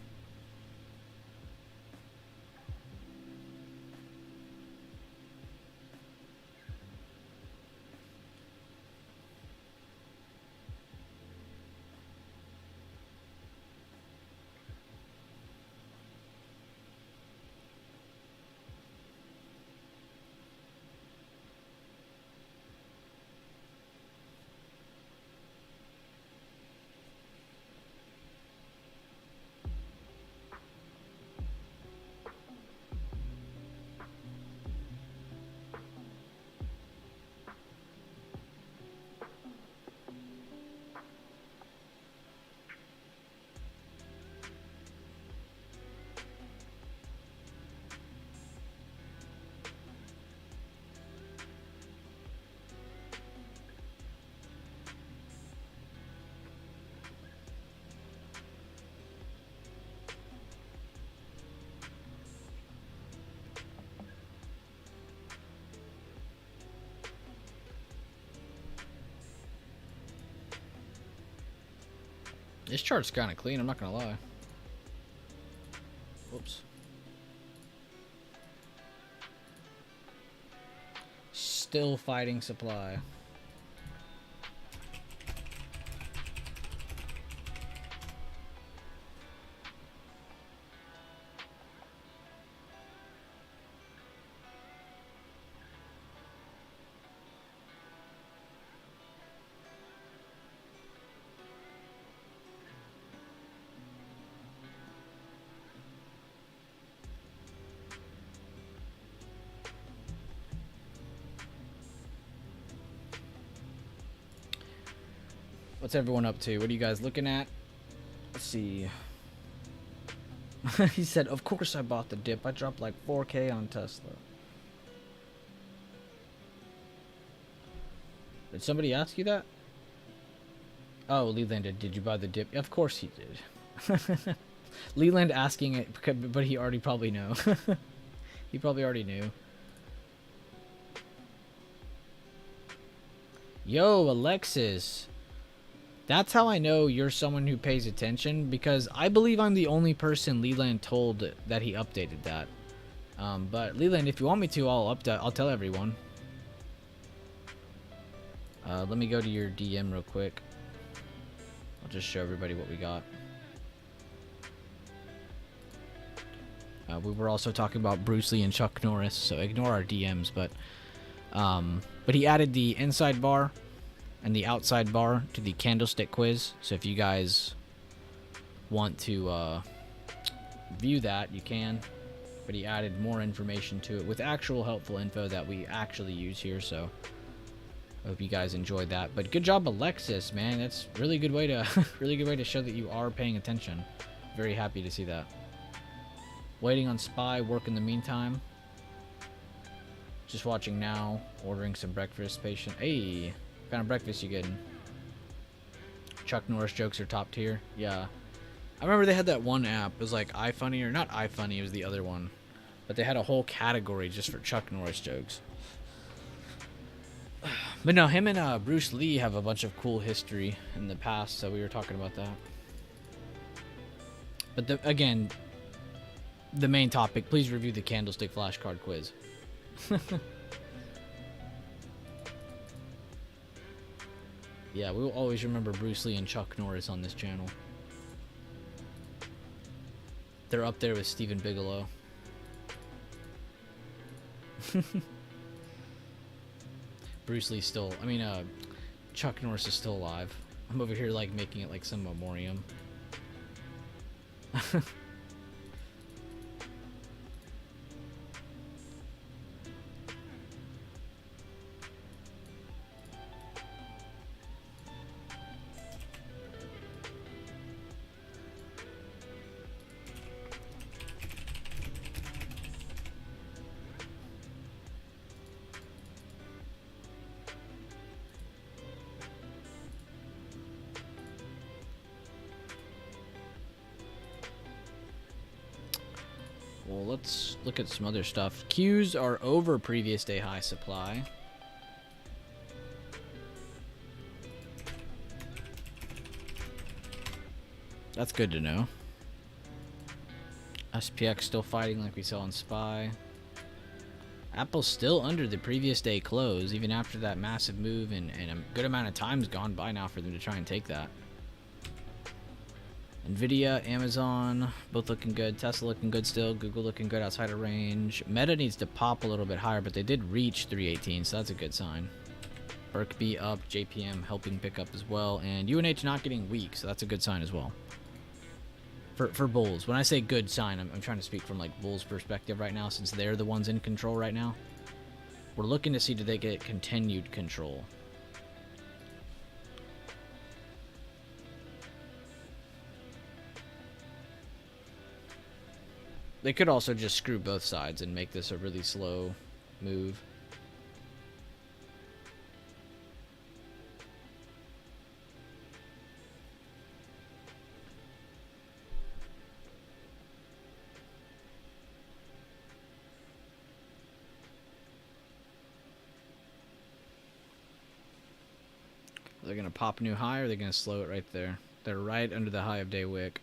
This chart's kind of clean, I'm not gonna lie. Whoops. Still fighting supply. What's everyone up to? What are you guys looking at? Let's see. He said, of course I bought the dip. I dropped like 4K on Tesla. Did somebody ask you that? Oh, Leland, did you buy the dip? Of course he did. Leland asking it, but he already probably know. He probably already knew. Yo, Alexis. That's how I know you're someone who pays attention, because I believe I'm the only person Leland told that he updated that. But Leland, if you want me to, I'll tell everyone. Let me go to your DM real quick. I'll just show everybody what we got. We were also talking about Bruce Lee and Chuck Norris, so ignore our DMs. But he added the inside bar and the outside bar to the candlestick quiz. So if you guys want to view that, you can. But he added more information to it with actual helpful info that we actually use here. So I hope you guys enjoyed that. But good job, Alexis, man. That's really good way to really good way to show that you are paying attention. Very happy to see that. Waiting on SPY, work in the meantime. Just watching now, ordering some breakfast. Patient. Hey, what kind of breakfast you getting? Chuck Norris jokes are top tier. Yeah. I remember they had that one app. It was like iFunny, or not iFunny, it was the other one. But they had a whole category just for Chuck Norris jokes. But no, him and Bruce Lee have a bunch of cool history in the past, so we were talking about that. But again, the main topic, please review the candlestick flashcard quiz. Yeah, we will always remember Bruce Lee and Chuck Norris on this channel. They're up there with Steven Bigelow. Bruce Lee's still, Chuck Norris is still alive. I'm over here like making it like some memoriam. Well, let's look at some other stuff. Qs are over previous day high supply. That's good to know. SPX still fighting like we saw in SPY. Apple's still under the previous day close, even after that massive move, and a good amount of time's gone by now for them to try and take that. Nvidia, Amazon, both looking good. Tesla looking good still. Google looking good outside of range. Meta needs to pop a little bit higher, but they did reach 318, so that's a good sign. Berkby up, JPM helping pick up as well, and UNH not getting weak, so that's a good sign as well. For bulls, when I say good sign, I'm trying to speak from like bulls' perspective right now, since they're the ones in control right now. We're looking to see do they get continued control. They could also just screw both sides and make this a really slow move. They're going to pop a new high, or they're going to slow it right there. They're right under the high of day wick.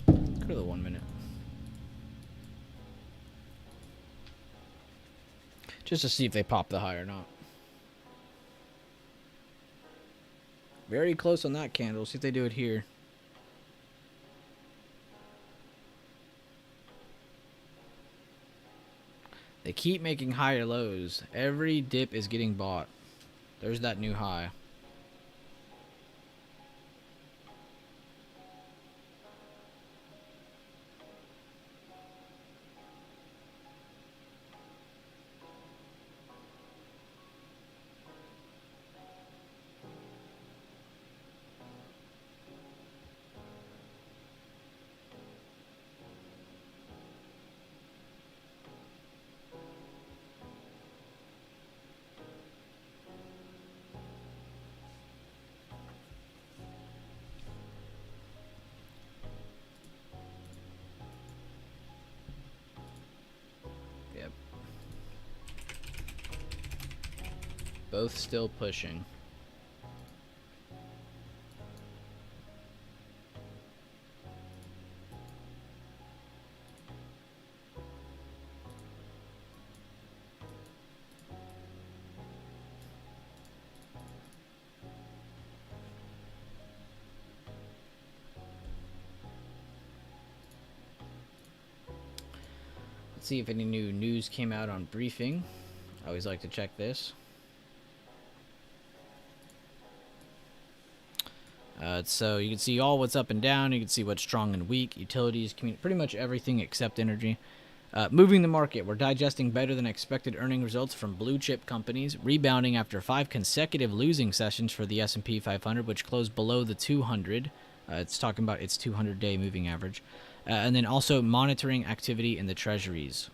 Go to the 1 minute. Just to see if they pop the high or not. Very close on that candle. See if they do it here. They keep making higher lows. Every dip is getting bought. There's that new high. Both still pushing. Let's see if any new news came out on briefing. I always like to check this. So you can see all what's up and down. You can see what's strong and weak. Utilities, pretty much everything except energy. Moving the market. We're digesting better than expected earning results from blue chip companies, rebounding after 5 consecutive losing sessions for the S&P 500, which closed below the 200. It's talking about its 200-day moving average. And then also monitoring activity in the treasuries.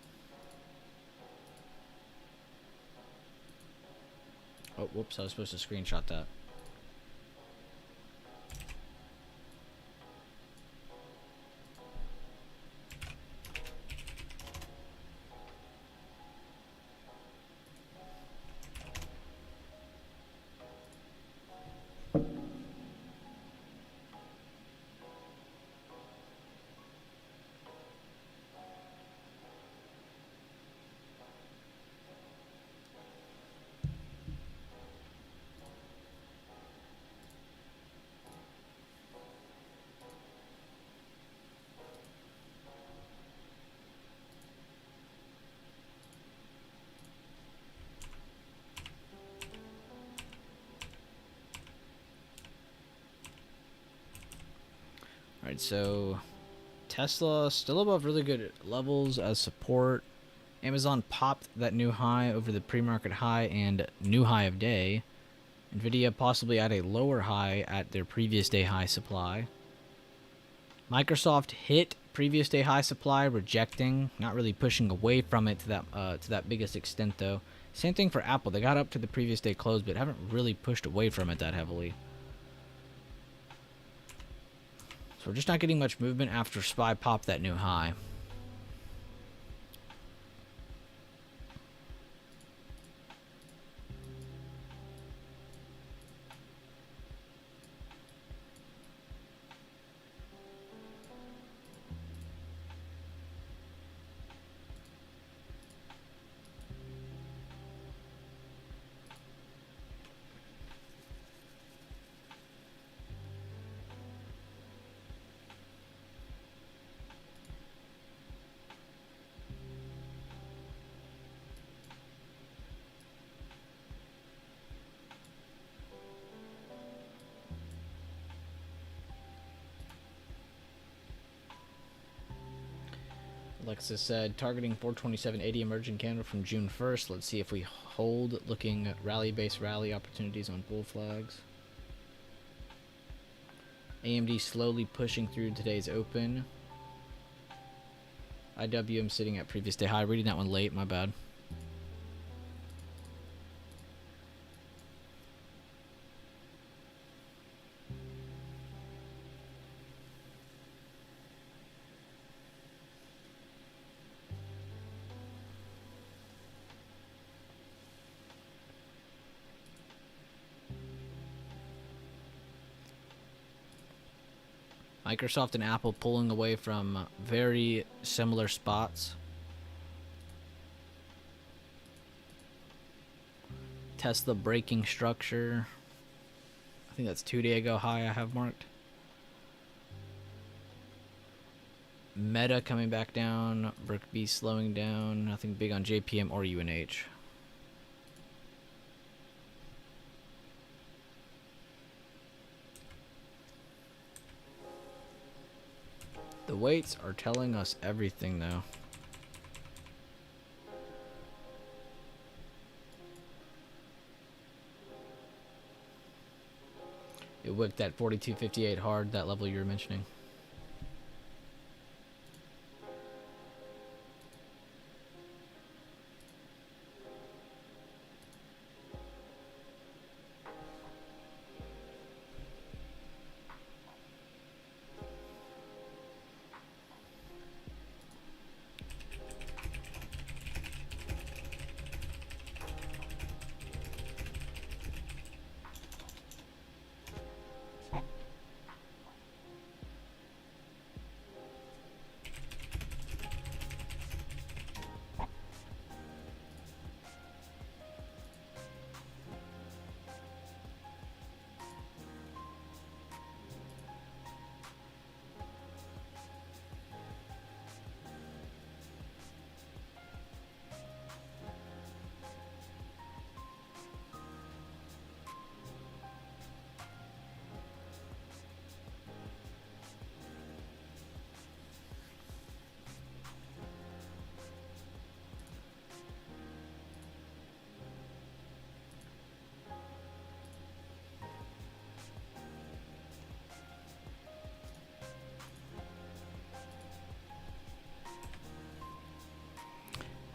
Oh, whoops, I was supposed to screenshot that. Alright, so Tesla still above really good levels as support. Amazon popped that new high over the pre-market high and new high of day. Nvidia possibly at a lower high at their previous day high supply. Microsoft hit previous day high supply, rejecting, not really pushing away from it to that biggest extent though. Same thing for Apple. They got up to the previous day close, but haven't really pushed away from it that heavily. So we're just not getting much movement after SPY popped that new high. Alexis said, targeting 427.80 emerging candle from June 1st. Let's see if we hold. Looking at rally-based rally opportunities on bull flags. AMD slowly pushing through today's open. IWM sitting at previous day high. Reading that one late, my bad. Microsoft and Apple pulling away from very similar spots. Tesla breaking structure. I think that's 2 day ago high I have marked. Meta coming back down. Brookby slowing down. Nothing big on JPM or UNH. The weights are telling us everything though. It wicked at 42.58 hard, that level you were mentioning.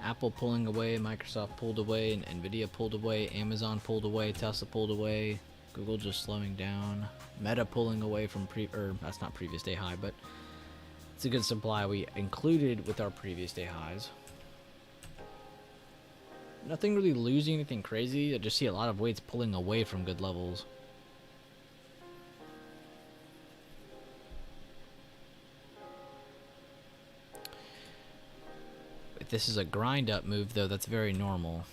Apple pulling away, Microsoft pulled away, and Nvidia pulled away, Amazon pulled away, Tesla pulled away, Google just slowing down, Meta pulling away from that's not previous day high, but it's a good supply we included with our previous day highs. Nothing really losing anything crazy. I just see a lot of weights pulling away from good levels. If this is a grind up move though, that's very normal.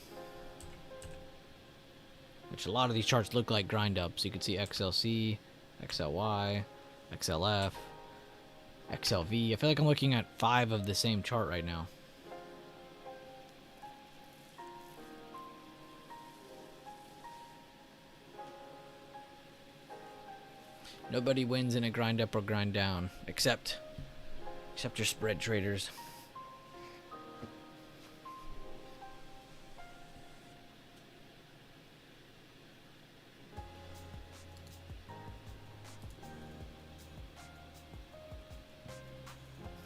Which a lot of these charts look like grind ups. You can see XLC, XLY, XLF, XLV. I feel like I'm looking at 5 of the same chart right now. Nobody wins in a grind up or grind down, except your spread traders.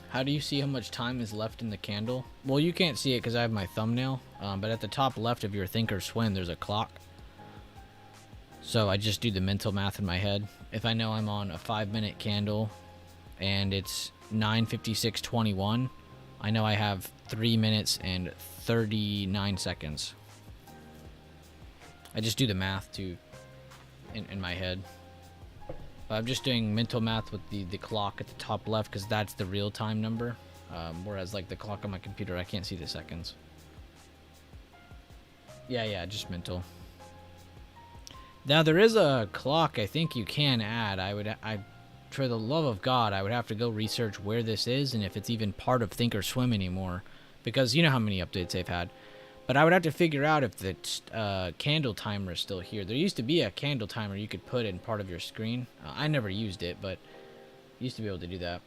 How do you see how much time is left in the candle? Well, you can't see it because I have my thumbnail, but at the top left of your Thinkorswim, there's a clock. So I just do the mental math in my head. If I know I'm on a 5-minute candle and it's 9:56:21, I know I have 3 minutes and 39 seconds. I just do the math in my head. I'm just doing mental math with the clock at the top left because that's the real time number. Whereas like the clock on my computer, I can't see the seconds. Yeah, just mental. Now there is a clock I think you can add. For the love of God, I would have to go research where this is and if it's even part of Thinkorswim anymore, because you know how many updates they've had. But I would have to figure out if the candle timer is still here. There used to be a candle timer you could put in part of your screen. I never used it, but used to be able to do that.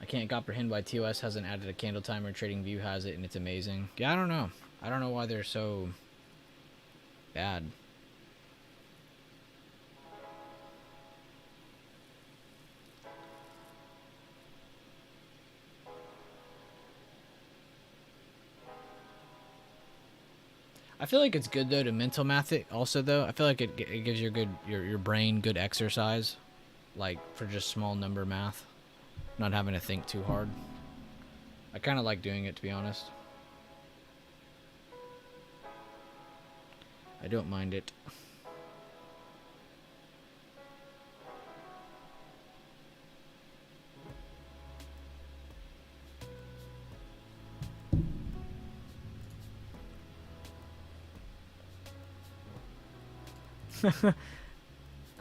I can't comprehend why TOS hasn't added a candle timer. TradingView has it, and it's amazing. Yeah, I don't know. I don't know why they're so bad. I feel like it's good though to mental math it. Also though, I feel like it gives your brain good exercise, like for just small number math, not having to think too hard. I kind of like doing it, to be honest. I don't mind it.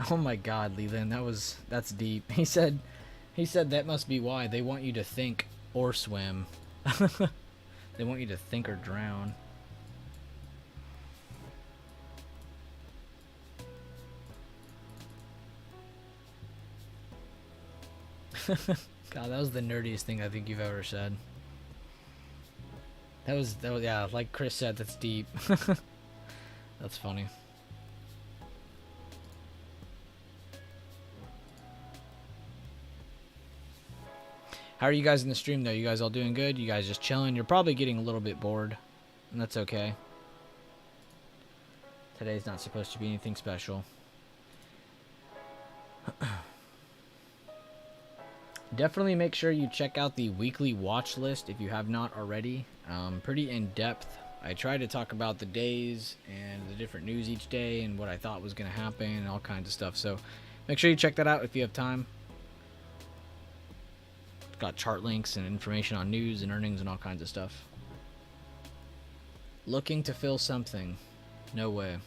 Oh my God, Leland, that's deep. He said that must be why they want you to think or swim. They want you to think or drown. God, that was the nerdiest thing I think you've ever said. That was yeah, like Chris said, that's deep. That's funny. How are you guys in the stream though? You guys all doing good? You guys just chilling? You're probably getting a little bit bored, and that's okay. Today's not supposed to be anything special. Definitely make sure you check out the weekly watch list if you have not already. Pretty in depth. I try to talk about the days and the different news each day and what I thought was going to happen and all kinds of stuff. So make sure you check that out if you have time. Got chart links and information on news and earnings and all kinds of stuff. Looking to fill something. No way.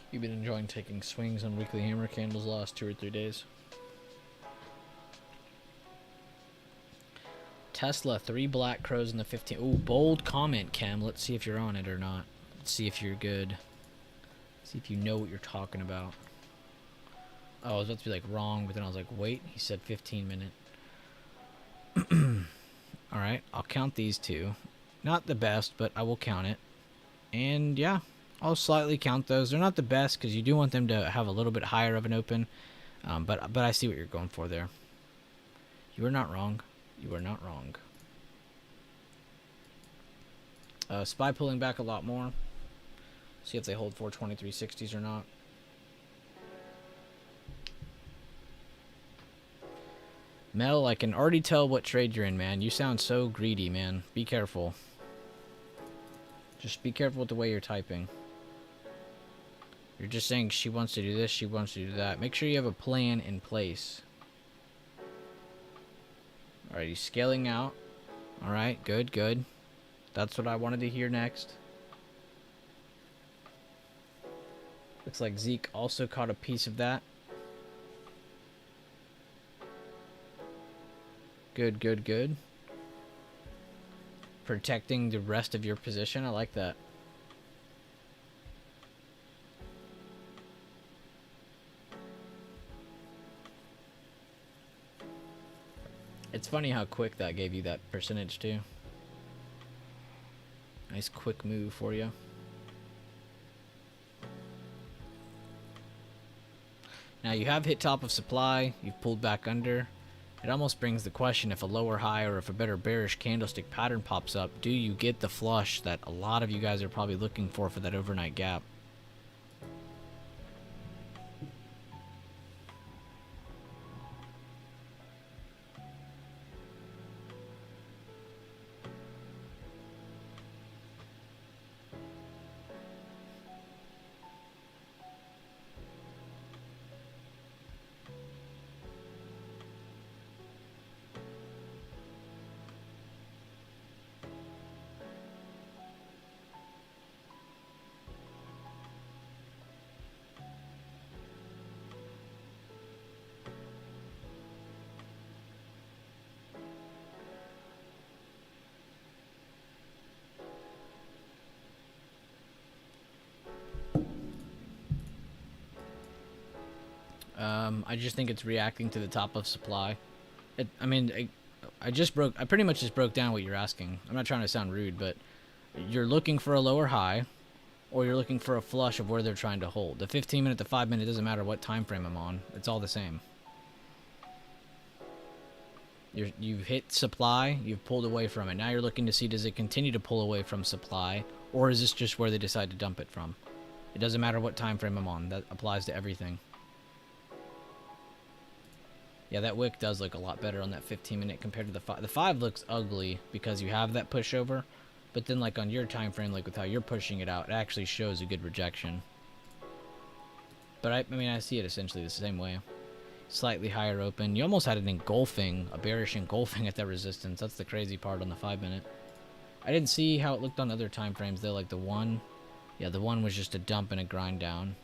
You've been enjoying taking swings on weekly hammer candles the last 2 or 3 days. Tesla, 3 black crows in the 15. Ooh, bold comment, Cam. Let's see if you're on it or not. Let's see if you're good. See if you know what you're talking about. Oh, I was about to be like wrong, but then I was like, wait, he said 15-minute. All right, I'll count these two. Not the best, but I will count it. And yeah, I'll slightly count those. They're not the best because you do want them to have a little bit higher of an open. But I see what you're going for there. You are not wrong. You are not wrong. Spy pulling back a lot more. See if they hold 423.60s or not. Mel, I can already tell what trade you're in, man. You sound so greedy, man. Be careful. Just be careful with the way you're typing. You're just saying she wants to do this, she wants to do that. Make sure you have a plan in place. Alright, he's scaling out. Alright, good, good. That's what I wanted to hear next. Looks like Zeke also caught a piece of that. Good, good, good. Protecting the rest of your position. I like that. It's funny how quick that gave you that percentage too. Nice quick move for you. Now you have hit top of supply. You've pulled back under. It almost brings the question, if a lower high or if a better bearish candlestick pattern pops up, do you get the flush that a lot of you guys are probably looking for that overnight gap? I just think it's reacting to the top of supply. I pretty much just broke down what you're asking. I'm not trying to sound rude, but you're looking for a lower high, or you're looking for a flush of where they're trying to hold. The 15-minute, the 5-minute, doesn't matter what time frame I'm on. It's all the same. You've hit supply, you've pulled away from it. Now you're looking to see, does it continue to pull away from supply, or is this just where they decide to dump it from? It doesn't matter what time frame I'm on. That applies to everything. Yeah, that wick does look a lot better on that 15-minute compared to the 5. The 5 looks ugly because you have that pushover, but then like on your time frame, like with how you're pushing it out, it actually shows a good rejection. But I mean, I see it essentially the same way. Slightly higher open. You almost had it engulfing, a bearish engulfing at that resistance. That's the crazy part on the 5-minute. I didn't see how it looked on other time frames though, like the 1. Yeah, the 1 was just a dump and a grind down.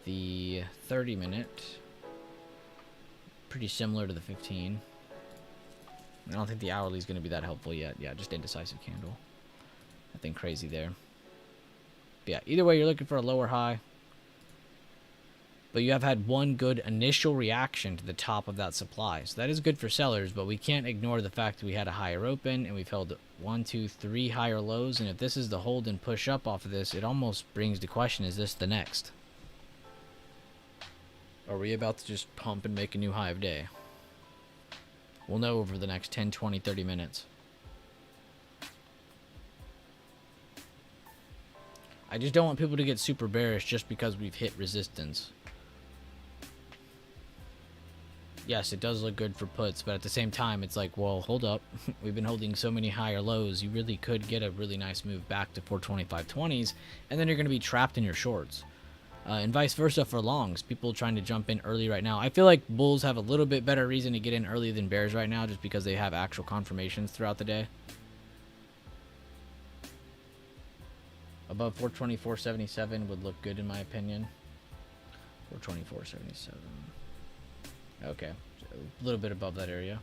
The 30-minute... pretty similar to the 15. I don't think the hourly is going to be that helpful yet. Yeah, just indecisive candle. Nothing crazy there. But yeah, either way, you're looking for a lower high. But you have had one good initial reaction to the top of that supply. So that is good for sellers, but we can't ignore the fact that we had a higher open and we've held 1, 2, 3 higher lows. And if this is the hold and push up off of this, it almost brings the question, is this the next? Are we about to just pump and make a new high of day? We'll know over the next 10, 20, 30 minutes. I just don't want people to get super bearish just because we've hit resistance. Yes, it does look good for puts, but at the same time, it's like, well, hold up. We've been holding so many higher lows. You really could get a really nice move back to 425.20s, and then you're going to be trapped in your shorts. And vice versa for longs. People trying to jump in early right now. I feel like bulls have a little bit better reason to get in early than bears right now, just because they have actual confirmations throughout the day. Above 424.77 would look good in my opinion. 424.77. Okay, a little bit above that area.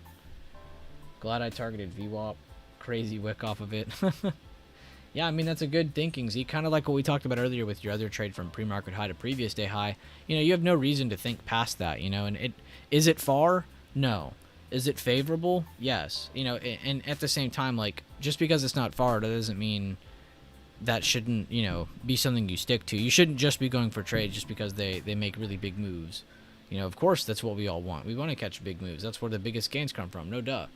Glad I targeted VWAP. Crazy wick off of it. Yeah, I mean, that's a good thinking, Z. Kind of like what we talked about earlier with your other trade from pre-market high to previous day high. You know, you have no reason to think past that, you know, and is it far? No. Is it favorable? Yes. You know, and at the same time, like, just because it's not far, that doesn't mean that shouldn't, you know, be something you stick to. You shouldn't just be going for trades just because they make really big moves. You know, of course, that's what we all want. We want to catch big moves. That's where the biggest gains come from, no duh.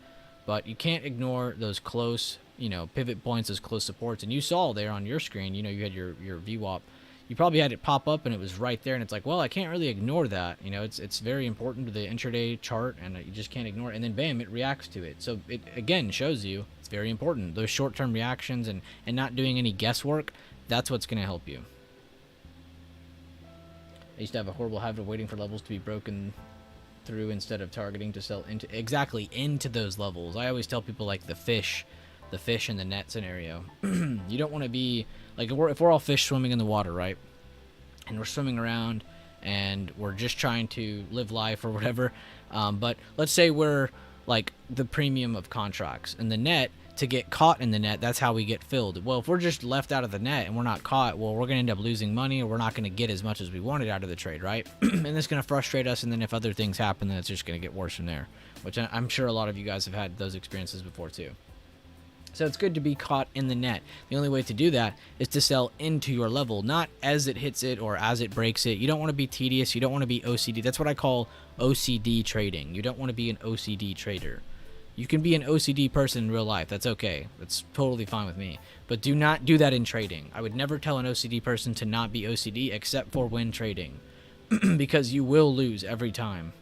But you can't ignore those close, you know, pivot points, those close supports. And you saw there on your screen, you know, you had your VWAP. You probably had it pop up and it was right there. And it's like, well, I can't really ignore that. You know, it's very important to the intraday chart and you just can't ignore it. And then bam, it reacts to it. So it, again, shows you it's very important. Those short-term reactions and not doing any guesswork, that's what's going to help you. I used to have a horrible habit of waiting for levels to be broken through instead of targeting to sell into those levels. I always tell people like the fish and the net scenario. You don't want to be like if we're all fish swimming in the water, right? And we're swimming around and we're just trying to live life or whatever. But let's say we're like the premium of contracts and the net. To get caught in the net, that's how we get filled. Well, if we're just left out of the net and we're not caught, well, we're going to end up losing money or we're not going to get as much as we wanted out of the trade, right? And it's going to frustrate us, and then if other things happen, then it's just going to get worse from there, which I'm sure a lot of you guys have had those experiences before too. So it's good to be caught in the net. The only way to do that is to sell into your level, not as it hits it or as it breaks it. You don't want to be tedious. You don't want to be OCD. That's what I call OCD trading. You don't want to be an OCD trader. You can be an OCD person in real life. That's okay. That's totally fine with me. But do not do that in trading. I would never tell an OCD person to not be OCD except for when trading. Because you will lose every time.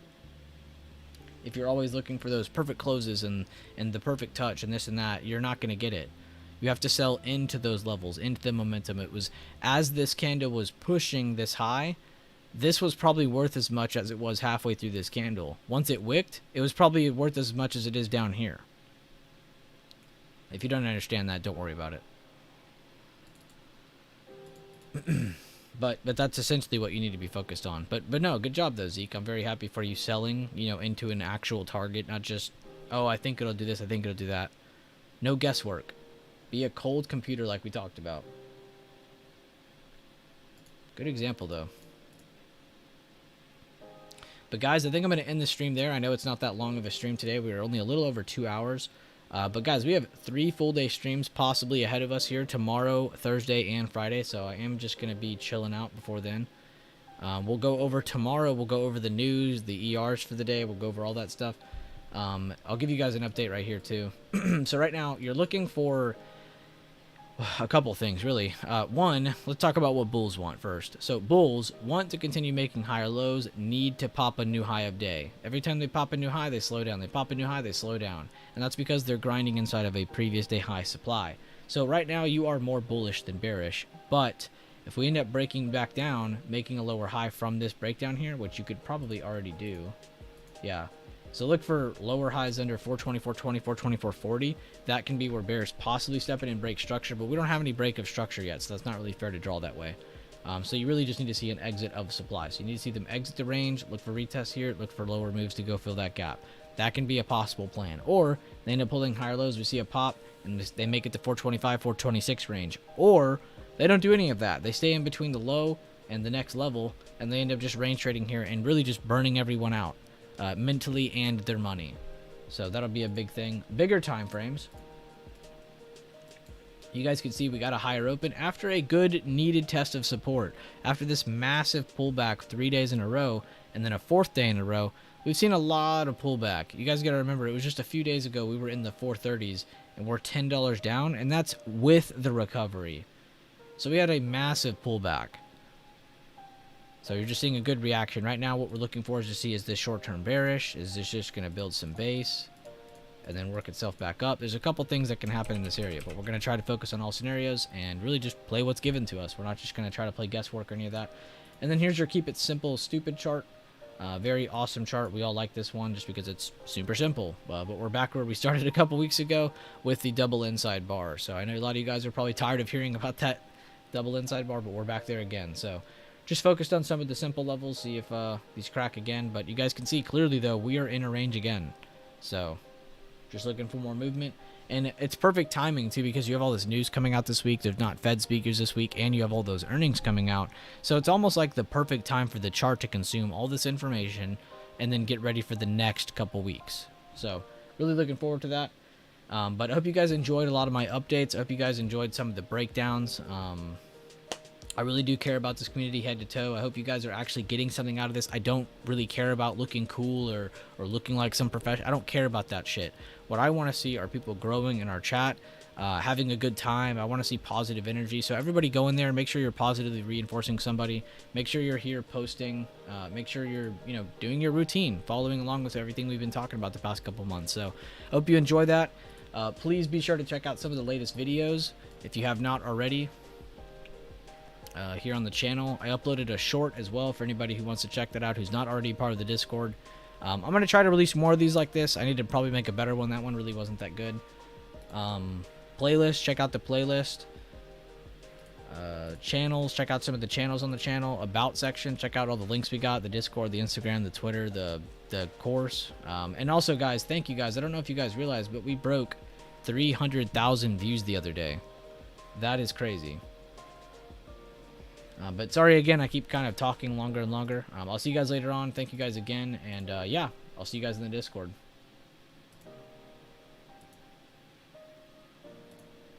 If you're always looking for those perfect closes and the perfect touch and this and that, you're not going to get it. You have to sell into those levels, into the momentum. It was as this candle was pushing this high, this was probably worth as much as it was halfway through this candle. Once it wicked, it was probably worth as much as it is down here. If you don't understand that, don't worry about it. But that's essentially what you need to be focused on. But no, good job though, Zeke. I'm very happy for you selling, you know, into an actual target, not just, oh, I think it'll do this, I think it'll do that. No guesswork. Be a cold computer like we talked about. Good example though. But guys, I think I'm going to end the stream there. I know it's not that long of a stream today. We were only a little over 2 hours. But guys, we have 3 full day streams possibly ahead of us here tomorrow, Thursday, and Friday. So I am just going to be chilling out before then. We'll go over tomorrow. We'll go over the news, the ERs for the day. We'll go over all that stuff. I'll give you guys an update right here too. So right now, you're looking for a couple things, really. One, let's talk about what bulls want first. So bulls want to continue making higher lows, need to pop a new high of day. Every time they pop a new high, they slow down. They pop a new high, they slow down. And that's because they're grinding inside of a previous day high supply. So right now, you are more bullish than bearish. But if we end up breaking back down, making a lower high from this breakdown here, which you could probably already do. Yeah. So look for lower highs under 420, 420, 420, 440. That can be where bears possibly step in and break structure, but we don't have any break of structure yet, so that's not really fair to draw that way. So you really just need to see an exit of supply. So you need to see them exit the range, look for retests here, look for lower moves to go fill that gap. That can be a possible plan. Or they end up pulling higher lows, we see a pop, and they make it to 425, 426 range. Or they don't do any of that. They stay in between the low and the next level, and they end up just range trading here and really just burning everyone out. Mentally and their money. So that'll be a big thing. Bigger time frames. You guys can see we got a higher open after a good needed test of support. After this massive pullback 3 days in a row and then a 4th day in a row, we've seen a lot of pullback. You guys got to remember, it was just a few days ago we were in the 430s and we're $10 down, and that's with the recovery. So we had a massive pullback. So you're just seeing a good reaction. Right now, what we're looking for is to see, is this short-term bearish? Is this just going to build some base and then work itself back up? There's a couple things that can happen in this area, but we're going to try to focus on all scenarios and really just play what's given to us. We're not just going to try to play guesswork or any of that. And then here's your keep it simple, stupid chart. Very awesome chart. We all like this one just because it's super simple. But we're back where we started a couple weeks ago with the double inside bar. So I know a lot of you guys are probably tired of hearing about that double inside bar, but we're back there again. So just focused on some of the simple levels, see if these crack again. But you guys can see clearly, though, we are in a range again. So just looking for more movement. And it's perfect timing too, because you have all this news coming out this week. There's not Fed speakers this week, and you have all those earnings coming out. So it's almost like the perfect time for the chart to consume all this information and then get ready for the next couple weeks. So really looking forward to that. But I hope you guys enjoyed a lot of my updates. I hope you guys enjoyed some of the breakdowns. I really do care about this community head to toe. I hope you guys are actually getting something out of this. I don't really care about looking cool or looking like some professional. I don't care about that shit. What I want to see are people growing in our chat, having a good time. I want to see positive energy. So everybody go in there, make sure you're positively reinforcing somebody. Make sure you're here posting. Make sure you're, doing your routine, following along with everything we've been talking about the past couple months. So I hope you enjoy that. Please be sure to check out some of the latest videos if you have not already. Here on the channel, I uploaded a short as well for anybody who wants to check that out, who's not already part of the Discord. I'm going to try to release more of these like this. I need to probably make a better one. That one really wasn't that good. Playlist, check out the playlist. Channels, check out some of the channels on the channel. About section, check out all the links we got, the Discord, the Instagram, the Twitter, the course. And also, guys, thank you guys. I don't know if you guys realize, but we broke 300,000 views the other day. That is crazy. But sorry again, I keep kind of talking longer and longer. I'll see you guys later on. Thank you guys again. And yeah, I'll see you guys in the Discord.